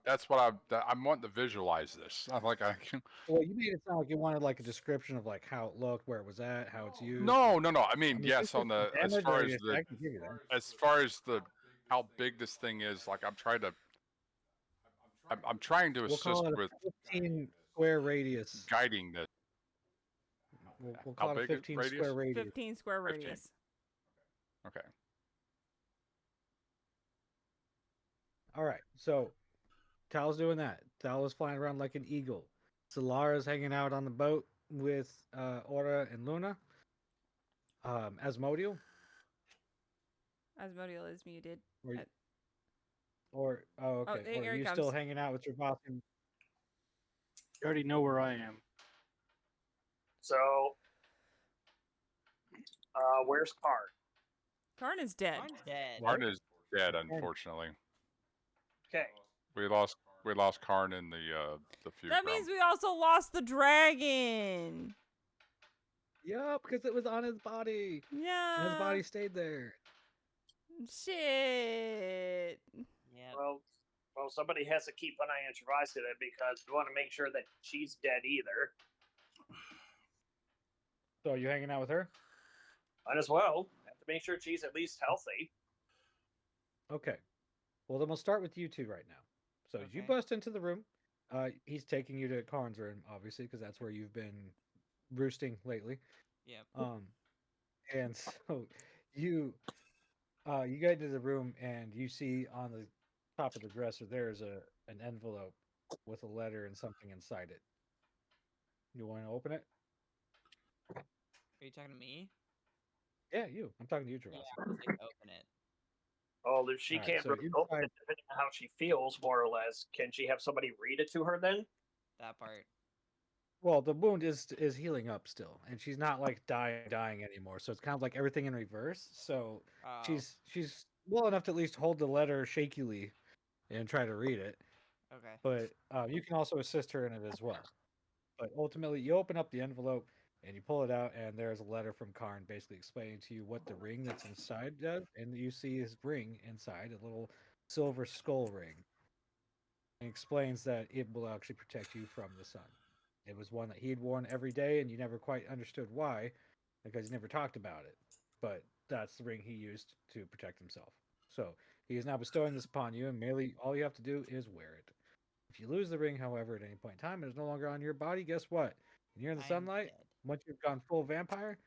that's what I'm wanting to visualize this. I'm like I can. Well, you made it sound like you wanted like a description of like how it looked, where it was at, how it's used. No. I mean, yes, just on the as damage far as radius, the I can give you that. as far as the how big this thing is, like I'm trying to We'll assist call it a with 15 square radius. guiding this. We'll How call it a big is 15 radius? square radius. 15 square 15. radius. Okay. All right, so Tal's doing that. Tal is flying around like an eagle. Solara's hanging out on the boat with Aura and Luna. Asmodeal, Asmodeal is muted. okay. there- Or are here he you still comes. hanging out with Travassi? You already know where I am. So, where's Karn? Karn is dead. Dead. Karn is dead, unfortunately. Okay. We lost Karn in the feud. That means we also lost the dragon. Yeah, because it was on his body. Yeah. And his body stayed there. Shit. Yeah. Well, somebody has to keep an eye on Travassi then, because we want to make sure that she's dead either. So are you hanging out with her? Might as well. Have to make sure she's at least healthy. Okay. Well, then we'll start with you two right now. So as you Okay. bust into the room, he's taking you to Karn's room, obviously, because that's where you've been roosting lately. Yep. And so you get into the room and you see on the top of the dresser there's an envelope with a letter and something inside it. You want to open it? Are you talking to me? Yeah, you. I'm talking to you, Travassi. Yeah, I'll take open it. Oh, if she Alright, can't so really open inside- it, depending on how she feels, more or less, can she have somebody read it to her then? That part. Well, the wound is healing up still, and she's not like dying anymore. So it's kind of like everything in reverse. So Oh. she's well enough to at least hold the letter shakily and try to read it. Okay. But you can also assist her in it as well. But ultimately, you open up the envelope and you pull it out, and there's a letter from Karn basically explaining to you what the ring that's inside does. And you see his ring inside, a little silver skull ring. And explains that it will actually protect you from the sun. It was one that he'd worn every day, and you never quite understood why, because he never talked about it. But that's the ring he used to protect himself. So he is now bestowing this upon you, and merely all you have to do is wear it. If you lose the ring, however, at any point in time, it is no longer on your body. Guess what? When you're in the sunlight, once you've gone full vampire,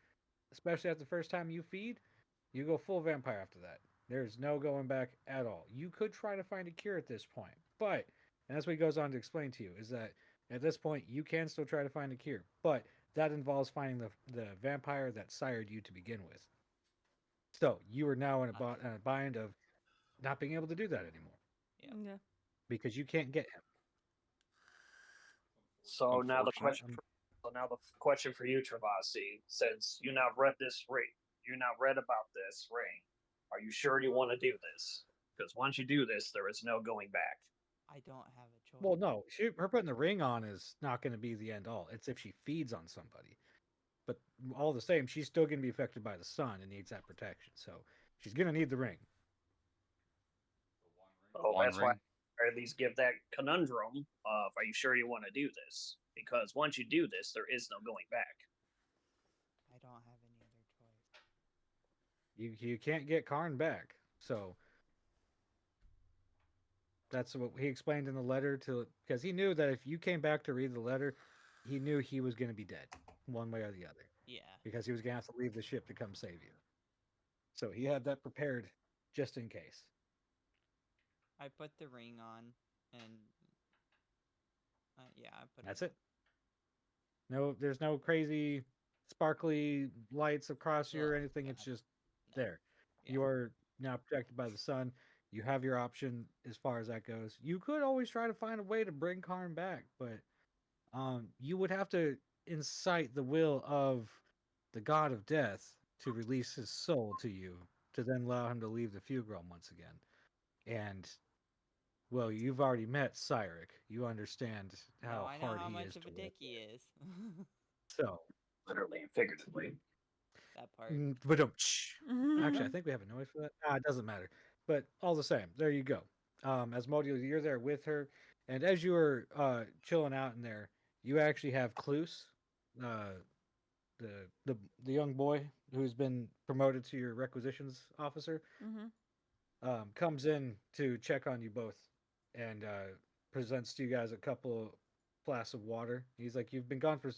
especially after the first time you feed, you go full vampire after that. There's no going back at all. You could try to find a cure at this point, but, and that's what he goes on to explain to you, is that at this point you can still try to find a cure, but that involves finding the vampire that sired you to begin with. So you are now in a bind of not being able to do that anymore. Yeah. Because you can't get him. So now the question for you, Travasi, since you now read this ring, you now read about this ring, are you sure you want to do this? Because once you do this, there is no going back. I don't have a choice. Well, no, her putting the ring on is not going to be the end all. It's if she feeds on somebody. But all the same, she's still going to be affected by the sun and needs that protection. So she's going to need the ring. Oh, that's why I at least give that conundrum of, are you sure you want to do this? Because once you do this, there is no going back. I don't have any other choice. You can't get Karn back. So that's what he explained in the letter because he knew that if you came back to read the letter, he knew he was going to be dead one way or the other. Yeah. Because he was going to have to leave the ship to come save you. So he had that prepared just in case. I put the ring on, and yeah, I put. That's it. No, there's no crazy sparkly lights across you or anything. It's just there. Yeah. You are now protected by the sun. You have your option as far as that goes. You could always try to find a way to bring Karn back, but you would have to incite the will of the god of death to release his soul to you, to then allow him to leave the Fugue Realm once again. And well, you've already met Cyric. You understand how I know hard how he much is of to a work dick with. he is. So literally and figuratively. That part. But actually, I think we have a noise for that. It doesn't matter. But all the same, there you go. Asmodeus, you're there with her, and as you were chilling out in there, you actually have Cluse, the young boy who's been promoted to your requisitions officer, comes in to check on you both, and presents to you guys a couple flasks of water. He's like, we've been gone for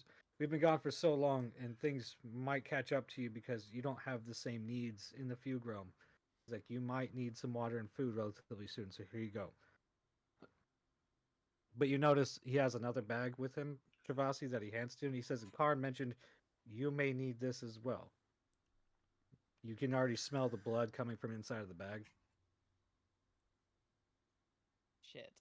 so long, and things might catch up to you because you don't have the same needs in the Fugue Realm. He's like, you might need some water and food relatively soon, so here you go. But you notice he has another bag with him, Travasi, that he hands to, and he says, Karn mentioned you may need this as well. You can already smell the blood coming from inside of the bag. Shit.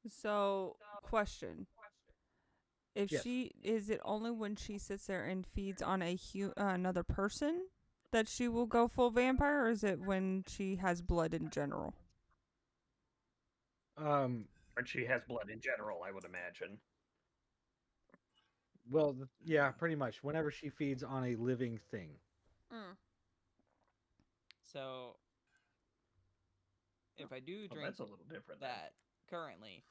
So, question. If Yes. is it only when she sits there and feeds on another person that she will go full vampire, or is it when she has blood in general? When she has blood in general, I would imagine. Well, yeah, pretty much. Whenever she feeds on a living thing. So, if I do drink that's a little different then. that currently,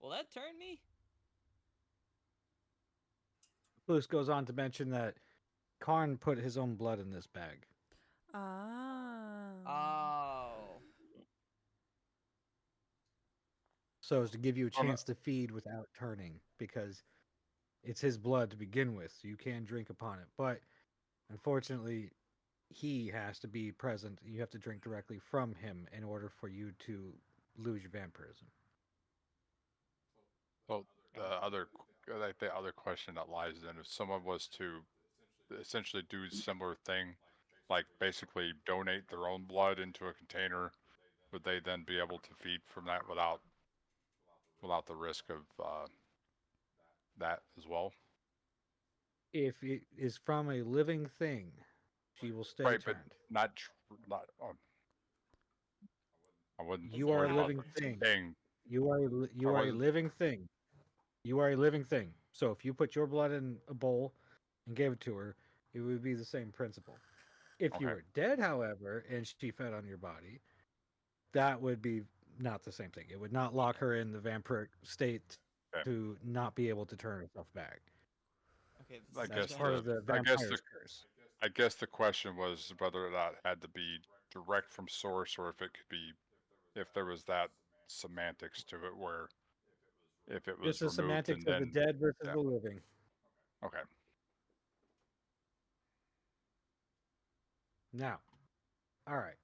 will that turn me? Cluse goes on to mention that Karn put his own blood in this bag. Oh. So as to give you a chance to feed without turning, because it's his blood to begin with, so you can drink upon it. But unfortunately, he has to be present. You have to drink directly from him in order for you to lose your vampirism. Well, the other question that lies in, if someone was to essentially do a similar thing, like basically donate their own blood into a container, would they then be able to feed from that without the risk of that as well? If it is from a living thing, she will stay Right, but turned. not I wouldn't You are a worry about living the thing. thing. You are I a wasn't- living thing. You are a living thing. So if you put your blood in a bowl and gave it to her, it would be the same principle. If you Okay. were dead, however, and she fed on your body, that would be not the same thing. It would not lock her in the vampiric state Okay. to not be able to turn herself back. Okay, I That's guess part of the I guess vampire's the curse. I guess the question was whether or not it had to be direct from source, or if it could be, if there was that semantics to it, where if it was Just the removed semantics and of the then dead versus yeah. the living. Okay. Now, all right.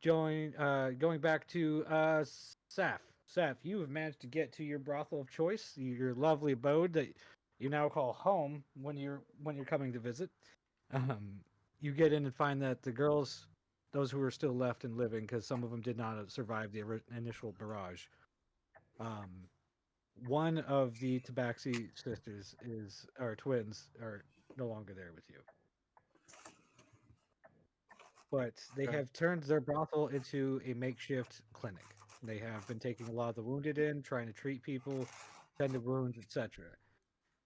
Going back to Saf. Saf, you have managed to get to your brothel of choice, your lovely abode that you now call home when you're coming to visit. You get in and find that the girls, those who are still left and living, because some of them did not survive the initial barrage. One of the Tabaxi sisters or twins are no longer there with you. But they Okay. have turned their brothel into a makeshift clinic. They have been taking a lot of the wounded in, trying to treat people, tend to wounds, etc.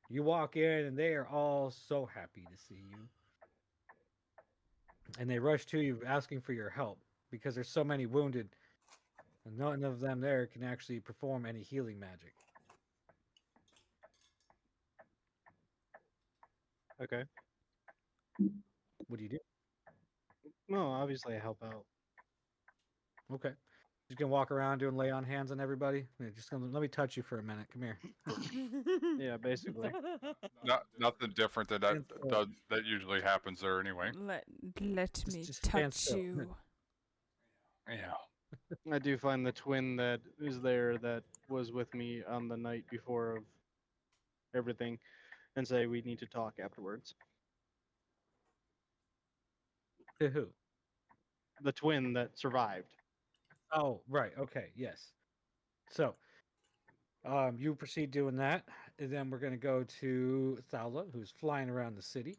You walk in and they are all so happy to see you. And they rush to you asking for your help because there's so many wounded and none of them there can actually perform any healing magic. Okay. What do you do? No, obviously I help out. Okay. Just gonna walk around doing lay on hands on everybody. Just gonna let me touch you for a minute. Come here. Yeah, basically. Nothing different than that usually happens there anyway. Let me just stand touch still. you. Yeah. I do find the twin that is there that was with me on the night before of everything and say we need to talk afterwards. To who? The twin that survived. Oh, right. Okay. Yes. So, you proceed doing that, and then we're going to go to Thaula, who's flying around the city.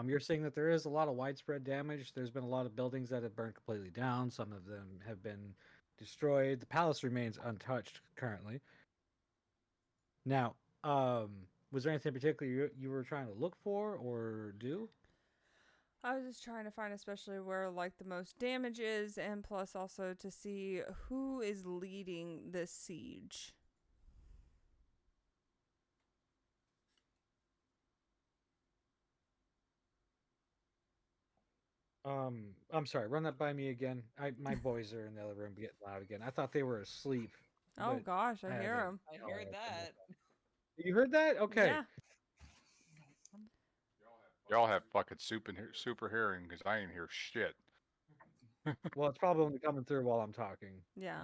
You're seeing that there is a lot of widespread damage. There's been a lot of buildings that have burned completely down. Some of them have been destroyed. The palace remains untouched currently. Now, was there anything particular you were trying to look for or do? I was just trying to find especially where like the most damage is, and plus also to see who is leading this siege. I'm sorry, run that by me again. My boys are in the other room getting loud again. I thought they were asleep. Oh but gosh, I had hear a- him. I heard that. You heard that? Okay. Yeah. Y'all have fucking super hearing because I ain't hear shit. Well, it's probably only coming through while I'm talking. Yeah.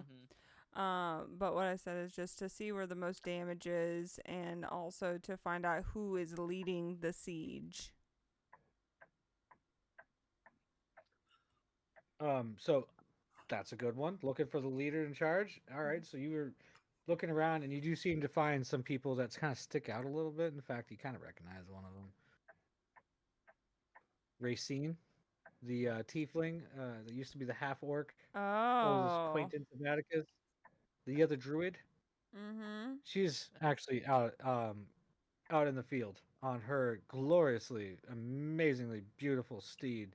But what I said is just to see where the most damage is, and also to find out who is leading the siege. So that's a good one. Looking for the leader in charge. All right. So you were looking around, and you do seem to find some people that kind of stick out a little bit. In fact, you kind of recognize one of them. Racine, the tiefling that used to be the half orc. Oldest Oh. acquaintance of Atticus. The other druid. Mm-hmm. She's actually out in the field on her gloriously, amazingly beautiful steed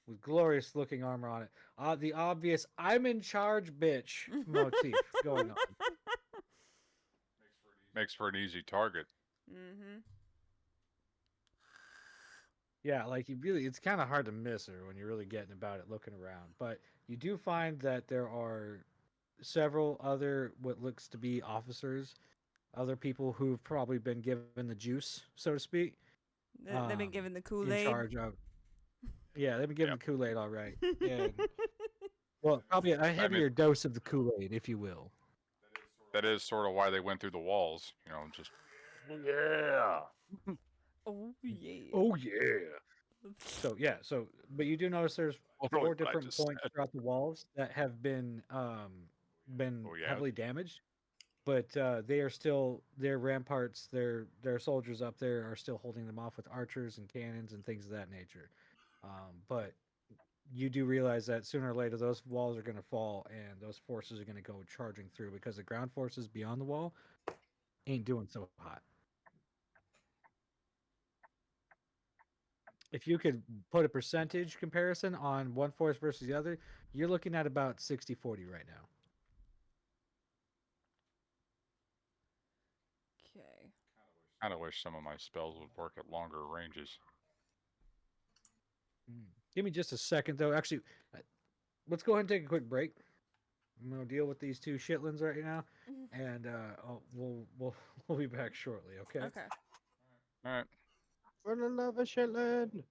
with glorious looking armor on it. The obvious "I'm in charge, bitch" motif going on. Makes for an easy target. Mm-hmm. Yeah, like it's kind of hard to miss her when you're really getting about it looking around. But you do find that there are several other what looks to be officers, other people who've probably been given the juice, so to speak. They've been given the in Kool-Aid. charge of. Yeah, they've been given the Kool-Aid, all right. And, well, probably a heavier dose of the Kool-Aid, if you will. That is sort of why they went through the walls. You know, just yeah. Oh yeah. Oh yeah. So yeah, but you do notice there's really four what I different just points said. throughout the walls that have been Oh, yeah. heavily damaged. but they are still their ramparts. Their soldiers up there are still holding them off with archers and cannons and things of that nature. But you do realize that sooner or later those walls are going to fall and those forces are going to go charging through because the ground forces beyond the wall ain't doing so hot. If you could put a percentage comparison on one force versus the other, you're looking at about 60-40 right now. Okay. Kind of wish some of my spells would work at longer ranges. Give me just a second, though. Actually, let's go ahead and take a quick break. I'm gonna deal with these two shitlins right now, and we'll be back shortly. Okay. Okay. All right. For the love of Shetland.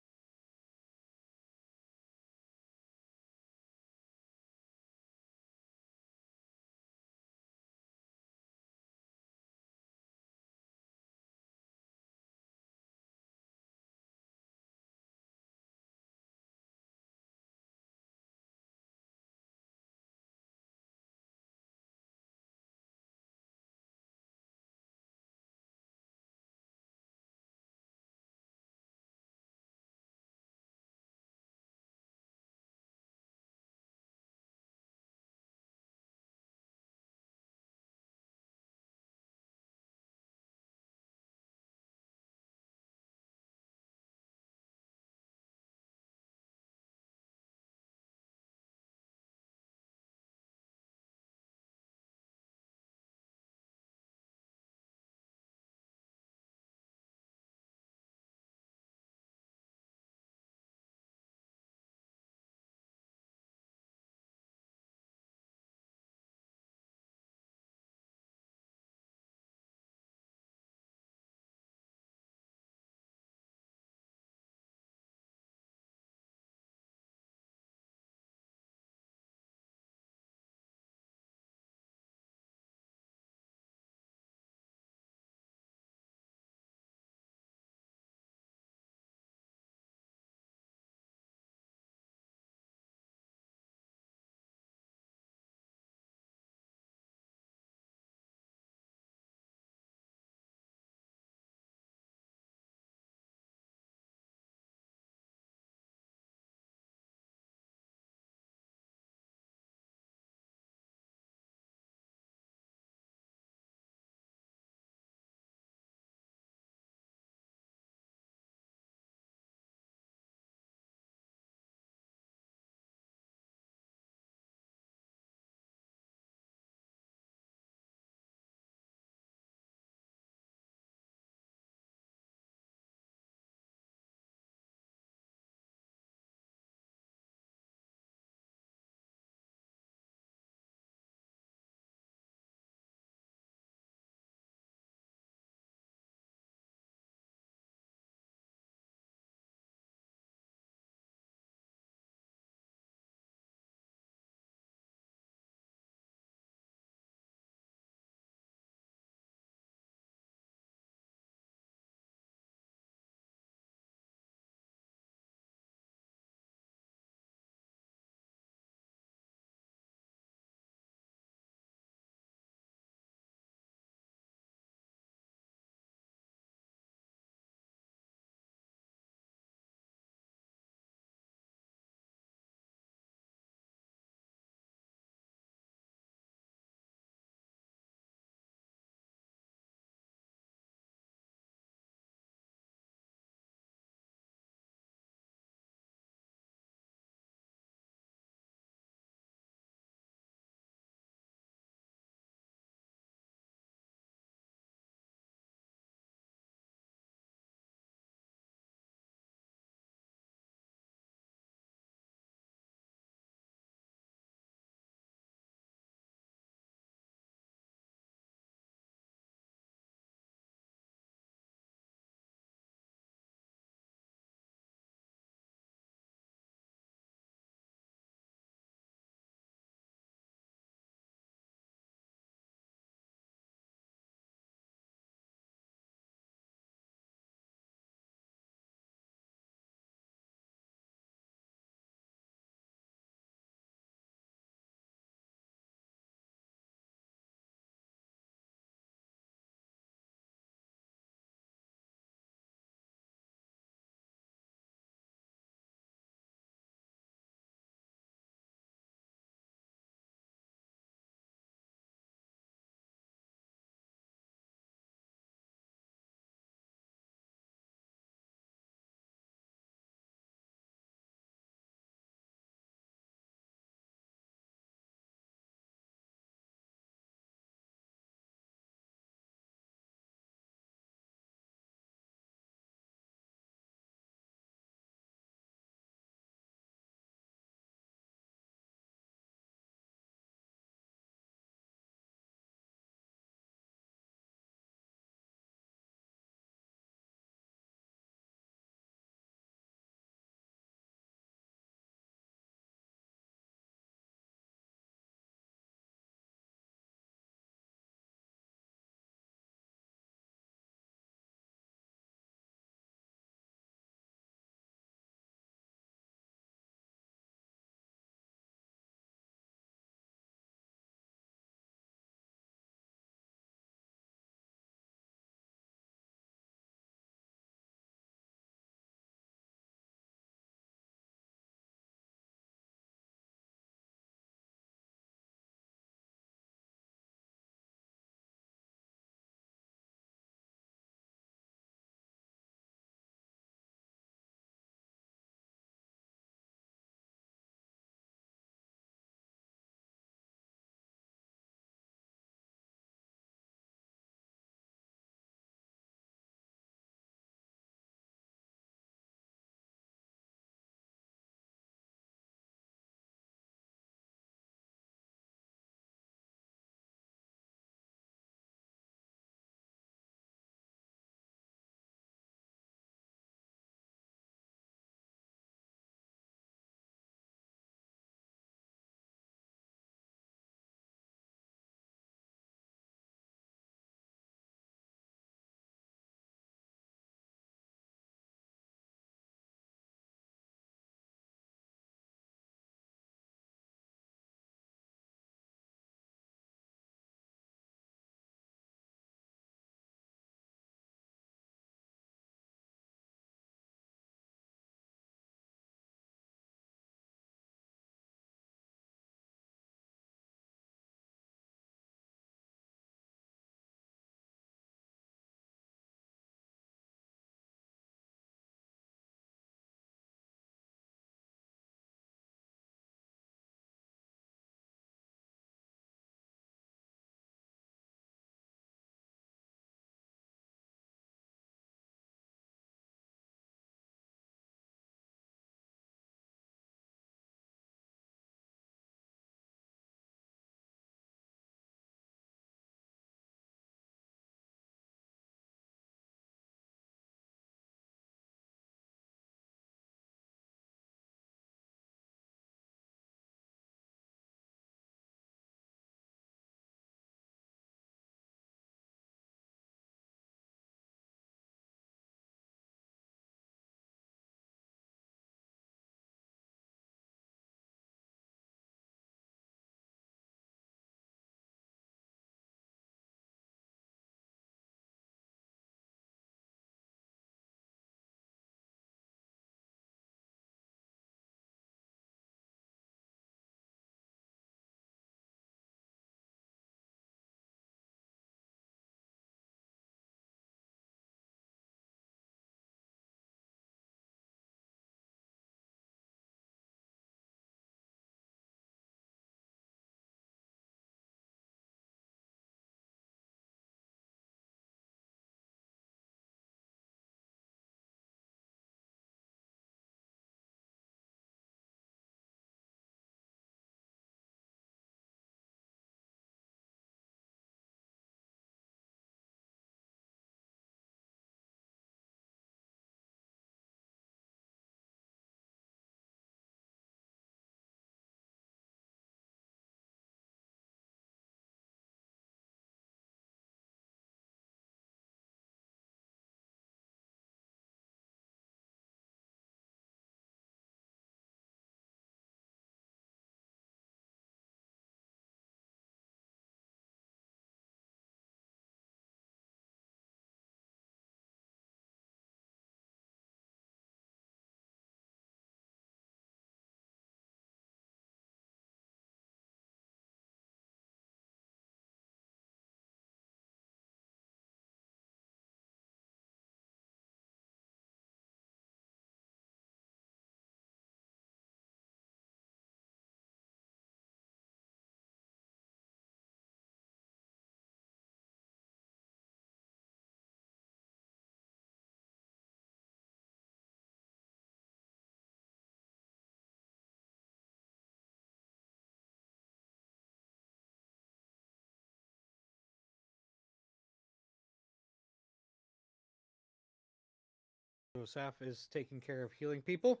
Saf is taking care of healing people.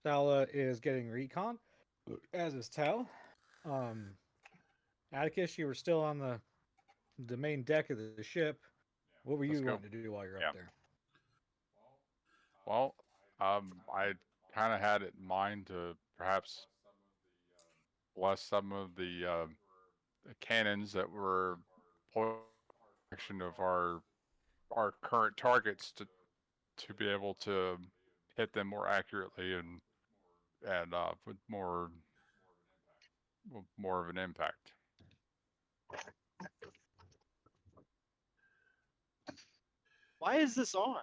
Thala is getting recon, as is Tal. Atticus, you were still on the main deck of the ship. What were you wanting to do while you're up there? Well, I kind of had it in mind to perhaps bless some of the cannons that were protection of our current targets to be able to hit them more accurately and with more of an impact. Why is this on?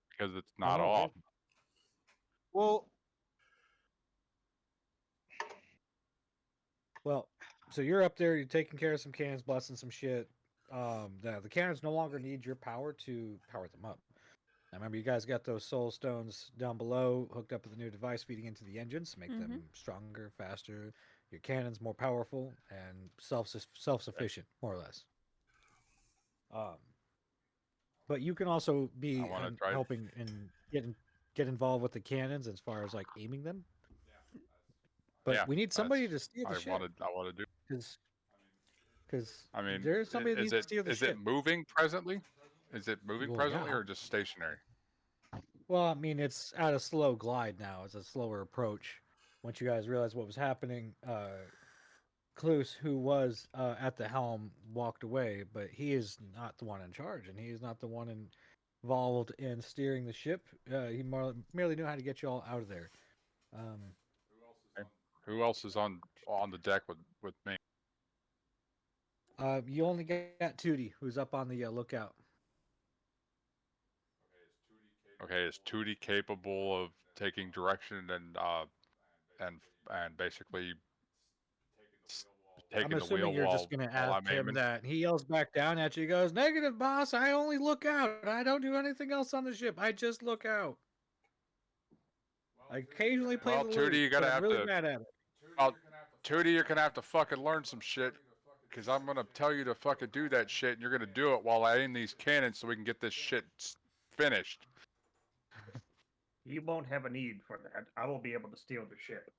Because it's not off. Well, so you're up there, you're taking care of some cannons, blessing some shit. The cannons no longer need your power to power them up. Now remember, you guys got those soul stones down below, hooked up with a new device feeding into the engines to make them stronger, faster. Your cannons more powerful and self-sufficient, more or less. But you can also be helping and get involved with the cannons as far as like aiming them. But we need somebody to steer the ship. I want to do because I mean, there's somebody that needs to steer the ship. Is it moving presently? Is it moving presently or just stationary? Well, I mean, it's at a slow glide now. It's a slower approach. Once you guys realized what was happening, Cluse, who was at the helm, walked away, but he is not the one in charge, and he is not the one involved in steering the ship. He merely knew how to get you all out of there. Who else is on the deck with me? You only got Tootie, who's up on the lookout. Okay, is Tootie capable of taking direction and basically taking I'm the assuming wheel you're while just going to I'm ask him aiming? that. He yells back down at you. He goes, "Negative, boss. I only look out. I don't do anything else on the ship. I just look out. I occasionally play the Tootie, you gotta I'm have really to. bad at it." Tootie, you're gonna have to fucking learn some shit, because I'm gonna tell you to fucking do that shit, and you're gonna do it while I aim these cannons so we can get this shit finished. You won't have a need for that. I will be able to steal the ship.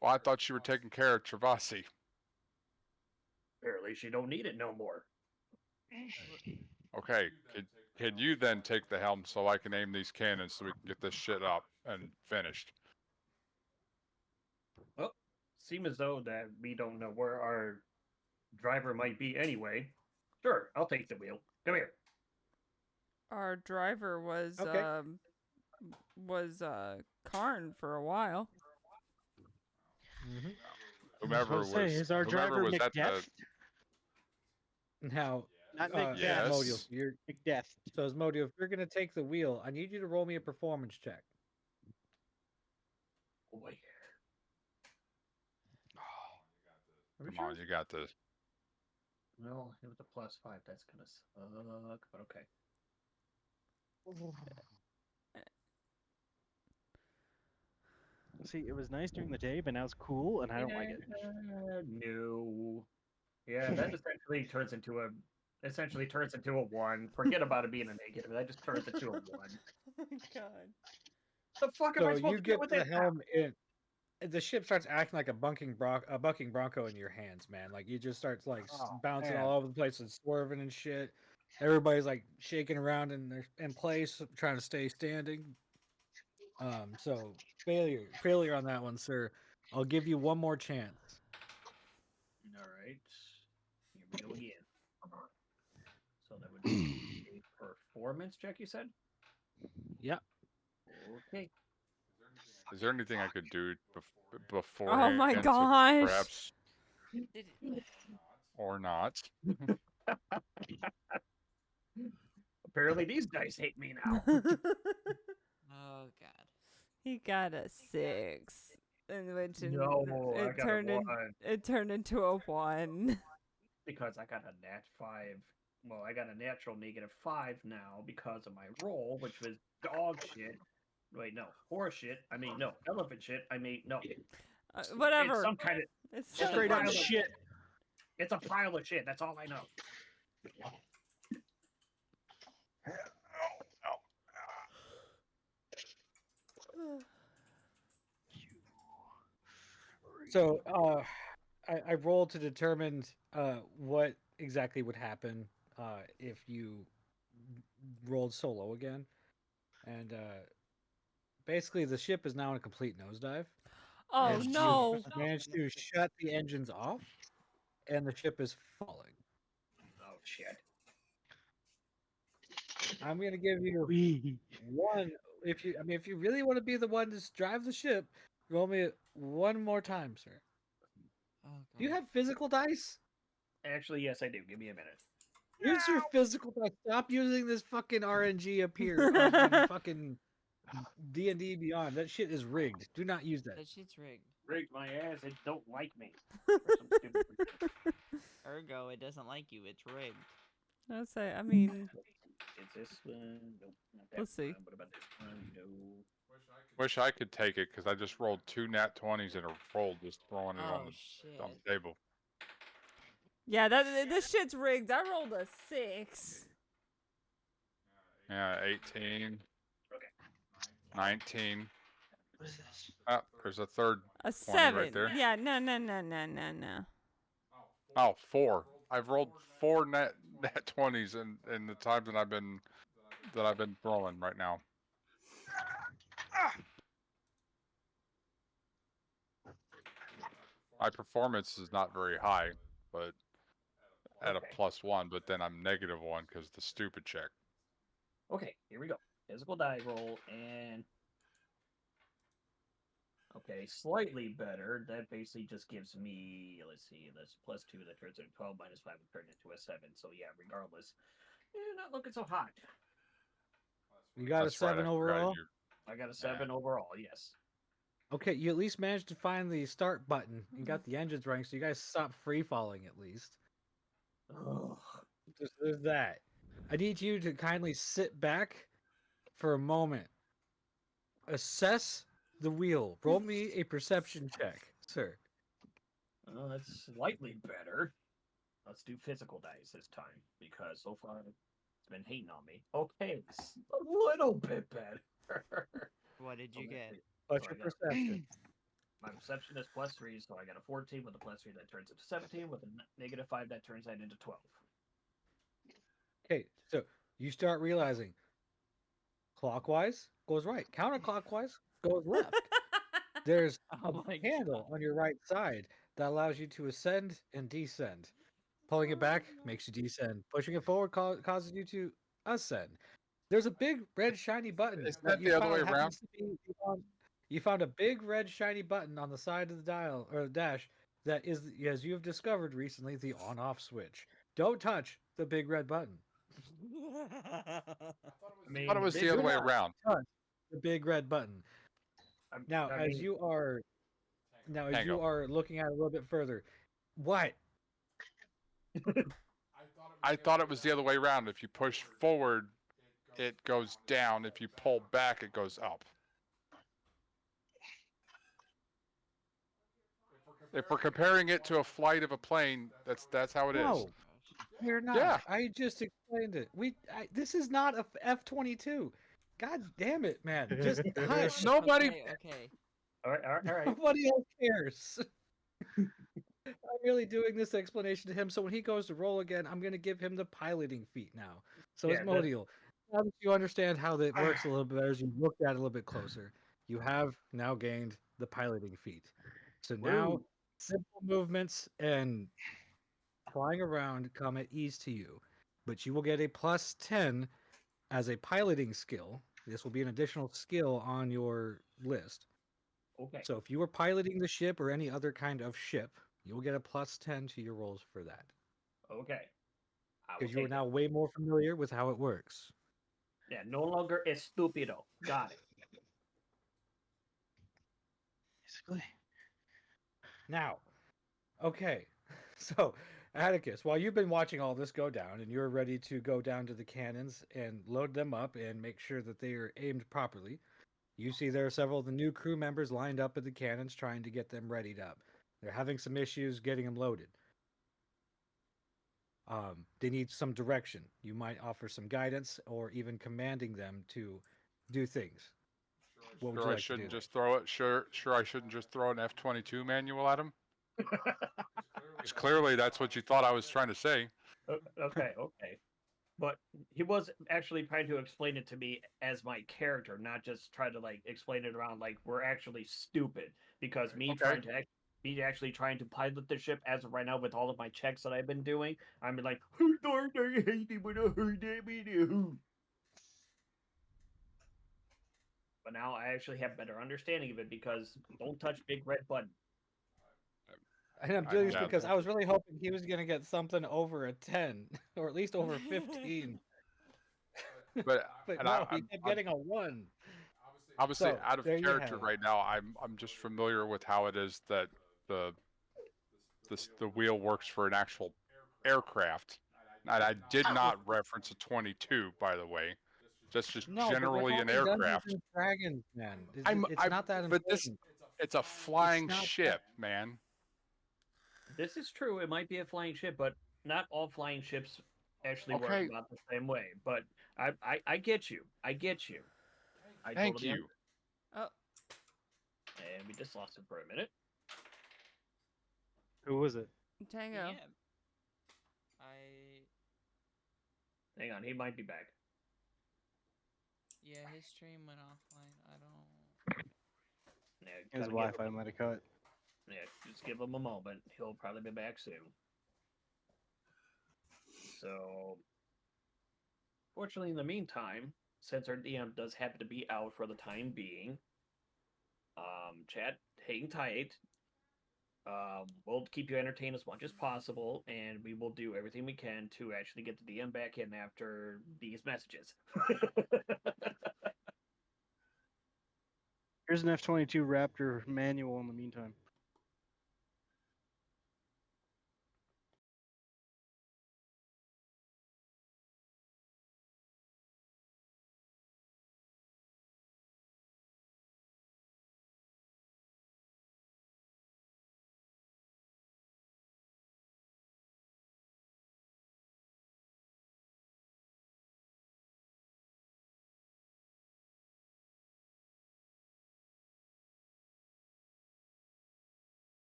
Well, I thought you were taking care of Travasi. Apparently, she don't need it no more. Okay, can you then take the helm so I can aim these cannons so we can get this shit up and finished? Well, seems as though that we don't know where our driver might be anyway. Sure, I'll take the wheel. Come here. Our driver was Karn for a while. Whomever was is our driver was at the McDeath? Now, Not McDeath. yes. Modius, you're McDeath. So as Modius, if you're going to take the wheel, I need you to roll me a performance check. Oh boy. Come on, you got this. Well, it was a +5. That's gonna suck, but okay. See, it was nice during the day, but now it's cool, and I don't like it. No. Yeah, that essentially turns into a 1. Forget about it being a negative. That just turns into a 1. Oh my god. The fuck am I So supposed you to do get with the that? helm in. The ship starts acting like a bucking bronco in your hands, man. Like you just starts like bouncing man. all over the place and swerving and shit. Everybody's like shaking around in place, trying to stay standing. So failure on that one, sir. I'll give you one more chance. All right. Here we go again. So that would be a performance check, you said? Yep. Okay. Is there anything I could do before? Oh my gosh. Perhaps or not. Apparently these dice hate me now. Oh god. He got a 6, in which No, I got a 1. It turned into a 1. Because I got a nat 5. Well, I got a natural -5 now because of my roll, which was dog shit. Wait, no, horse shit. I mean, no, elephant shit. I mean, no. Whatever. It's some kind of It's straight up shit. It's a pile of shit. That's all I know. So I rolled to determine what exactly would happen if you rolled solo again, and basically the ship is now in a complete nosedive. Oh and no! you managed to shut the engines off, and the ship is falling. Oh shit. I'm gonna give you one. If you really want to be the one to drive the ship, roll me one more time, sir. Oh, Do you have physical dice? Actually, yes, I do. Give me a minute. Use your physical dice. Stop using this fucking RNG up here on the fucking D&D Beyond. That shit is rigged. Do not use that. That shit's rigged. Rigged my ass. It don't like me. Ergo, it doesn't like you. It's rigged. I'll say. I mean, It's this one. Nope, not that let's see. one. What about this one? No. Wish I could take it because I just rolled 2 nat 20s in a roll, just throwing it on the table. Yeah, this shit's rigged. I rolled a 6. Yeah, 18. Okay. 19. What is this? Oh, there's a third. A 20 7. right there. Yeah, no. Oh, 4. I've rolled 4 nat 20s in the time that I've been throwing right now. My performance is not very high, but at a +1. But then I'm -1 because the stupid check. Okay, here we go. Physical die roll and okay, slightly better. That basically just gives me, let's see, that's +2 that turns into 12 -5 would turn into a 7. So yeah, regardless, not looking so hot. You got That's a 7 right, I forgot overall? I got a 7 overall. Yes. Okay, you at least managed to find the start button. You got the engines running, so you guys stopped free falling at least. Ugh. There's that. I need you to kindly sit back for a moment. Assess the wheel. Roll me a perception check, sir. Well, that's slightly better. Let's do physical dice this time because so far it's been hating on me. Okay, it's a little bit better. What did you get? What's So your I got- perception? My perception is +3, so I got a 14 with a +3 that turns into 17 with a -5 that turns that into 12. Okay, so you start realizing clockwise goes right, counterclockwise goes left. There's a handle on your right side that allows you to ascend and descend. Pulling it back makes you descend. Pushing it forward causes you to ascend. There's a big red shiny button. Isn't that you the other way found around? happens to be- you found a big red shiny button on the side of the dial or dash that is, as you have discovered recently, the on-off switch. Don't touch the big red button. I thought it was the other way around. Touch the big red button. Now, I as mean- you are Tango. looking at it a little bit further, what? I thought it was the other way around. If you push forward, it goes down. If you pull back, it goes up. If we're comparing it to a flight of a plane, that's how it is. No, you're not. Yeah. I just explained it. This is not a F-22. God damn it, man! Just hush. Nobody. Okay. All right. Nobody else cares. I'm really doing this explanation to him, so when he goes to roll again, I'm going to give him the piloting feat now. So Yeah, it's Modial. Now that you understand how that works a little bit better, as you looked at it a little bit closer, you have now gained the piloting feat. So now, Woo. simple movements and flying around come at ease to you, but you will get a +10 as a piloting skill. This will be an additional skill on your list. Okay. So if you were piloting the ship or any other kind of ship, you'll get a +10 to your rolls for that. Okay. I will Because you are take now way more familiar with how it works. that. Yeah, no longer estupido. Got it. Basically. Now, okay, so Atticus, while you've been watching all this go down and you're ready to go down to the cannons and load them up and make sure that they are aimed properly, you see there are several of the new crew members lined up at the cannons trying to get them readied up. They're having some issues getting them loaded. They need some direction. You might offer some guidance or even commanding them to do things. What would Sure, you I like to shouldn't do? just throw it. Sure, I shouldn't just throw an F-22 manual at him. Because clearly, that's what you thought I was trying to say. Okay, okay. But he was actually trying to explain it to me as my character, not just try to like explain it around like we're actually stupid because me actually trying to pilot the ship as of right now with all of my checks that I've been doing. I'm like, who darn I hate it when I heard that video. But now I actually have better understanding of it because don't touch big red button. And I'm doing this because I was really hoping he was going to get something over a 10, or at least over 15. But no, he kept getting a 1. Obviously, So, out of there you character have it. right now. I'm just familiar with how it is that the wheel works for an actual aircraft, and I did not reference a 22, by the way. Just No, generally but an we're only aircraft. Dungeons and Dragons, man. It's not that but important. it's a flying not ship, man. This is true. It might be a flying ship, but not all flying ships actually work Okay. about the same way. But I get you. I get you. I Thank totally you. Oh. And we just lost him for a minute. Who was it? Tango. Hang on, he might be back. Yeah, his stream went offline. I don't. Yeah, His gotta give Wi-Fi him- might have cut. Yeah, just give him a moment. He'll probably be back soon. So, fortunately, in the meantime, since our DM does happen to be out for the time being, chat, hang tight. We'll keep you entertained as much as possible, and we will do everything we can to actually get the DM back in after these messages. Here's an F-22 Raptor manual in the meantime.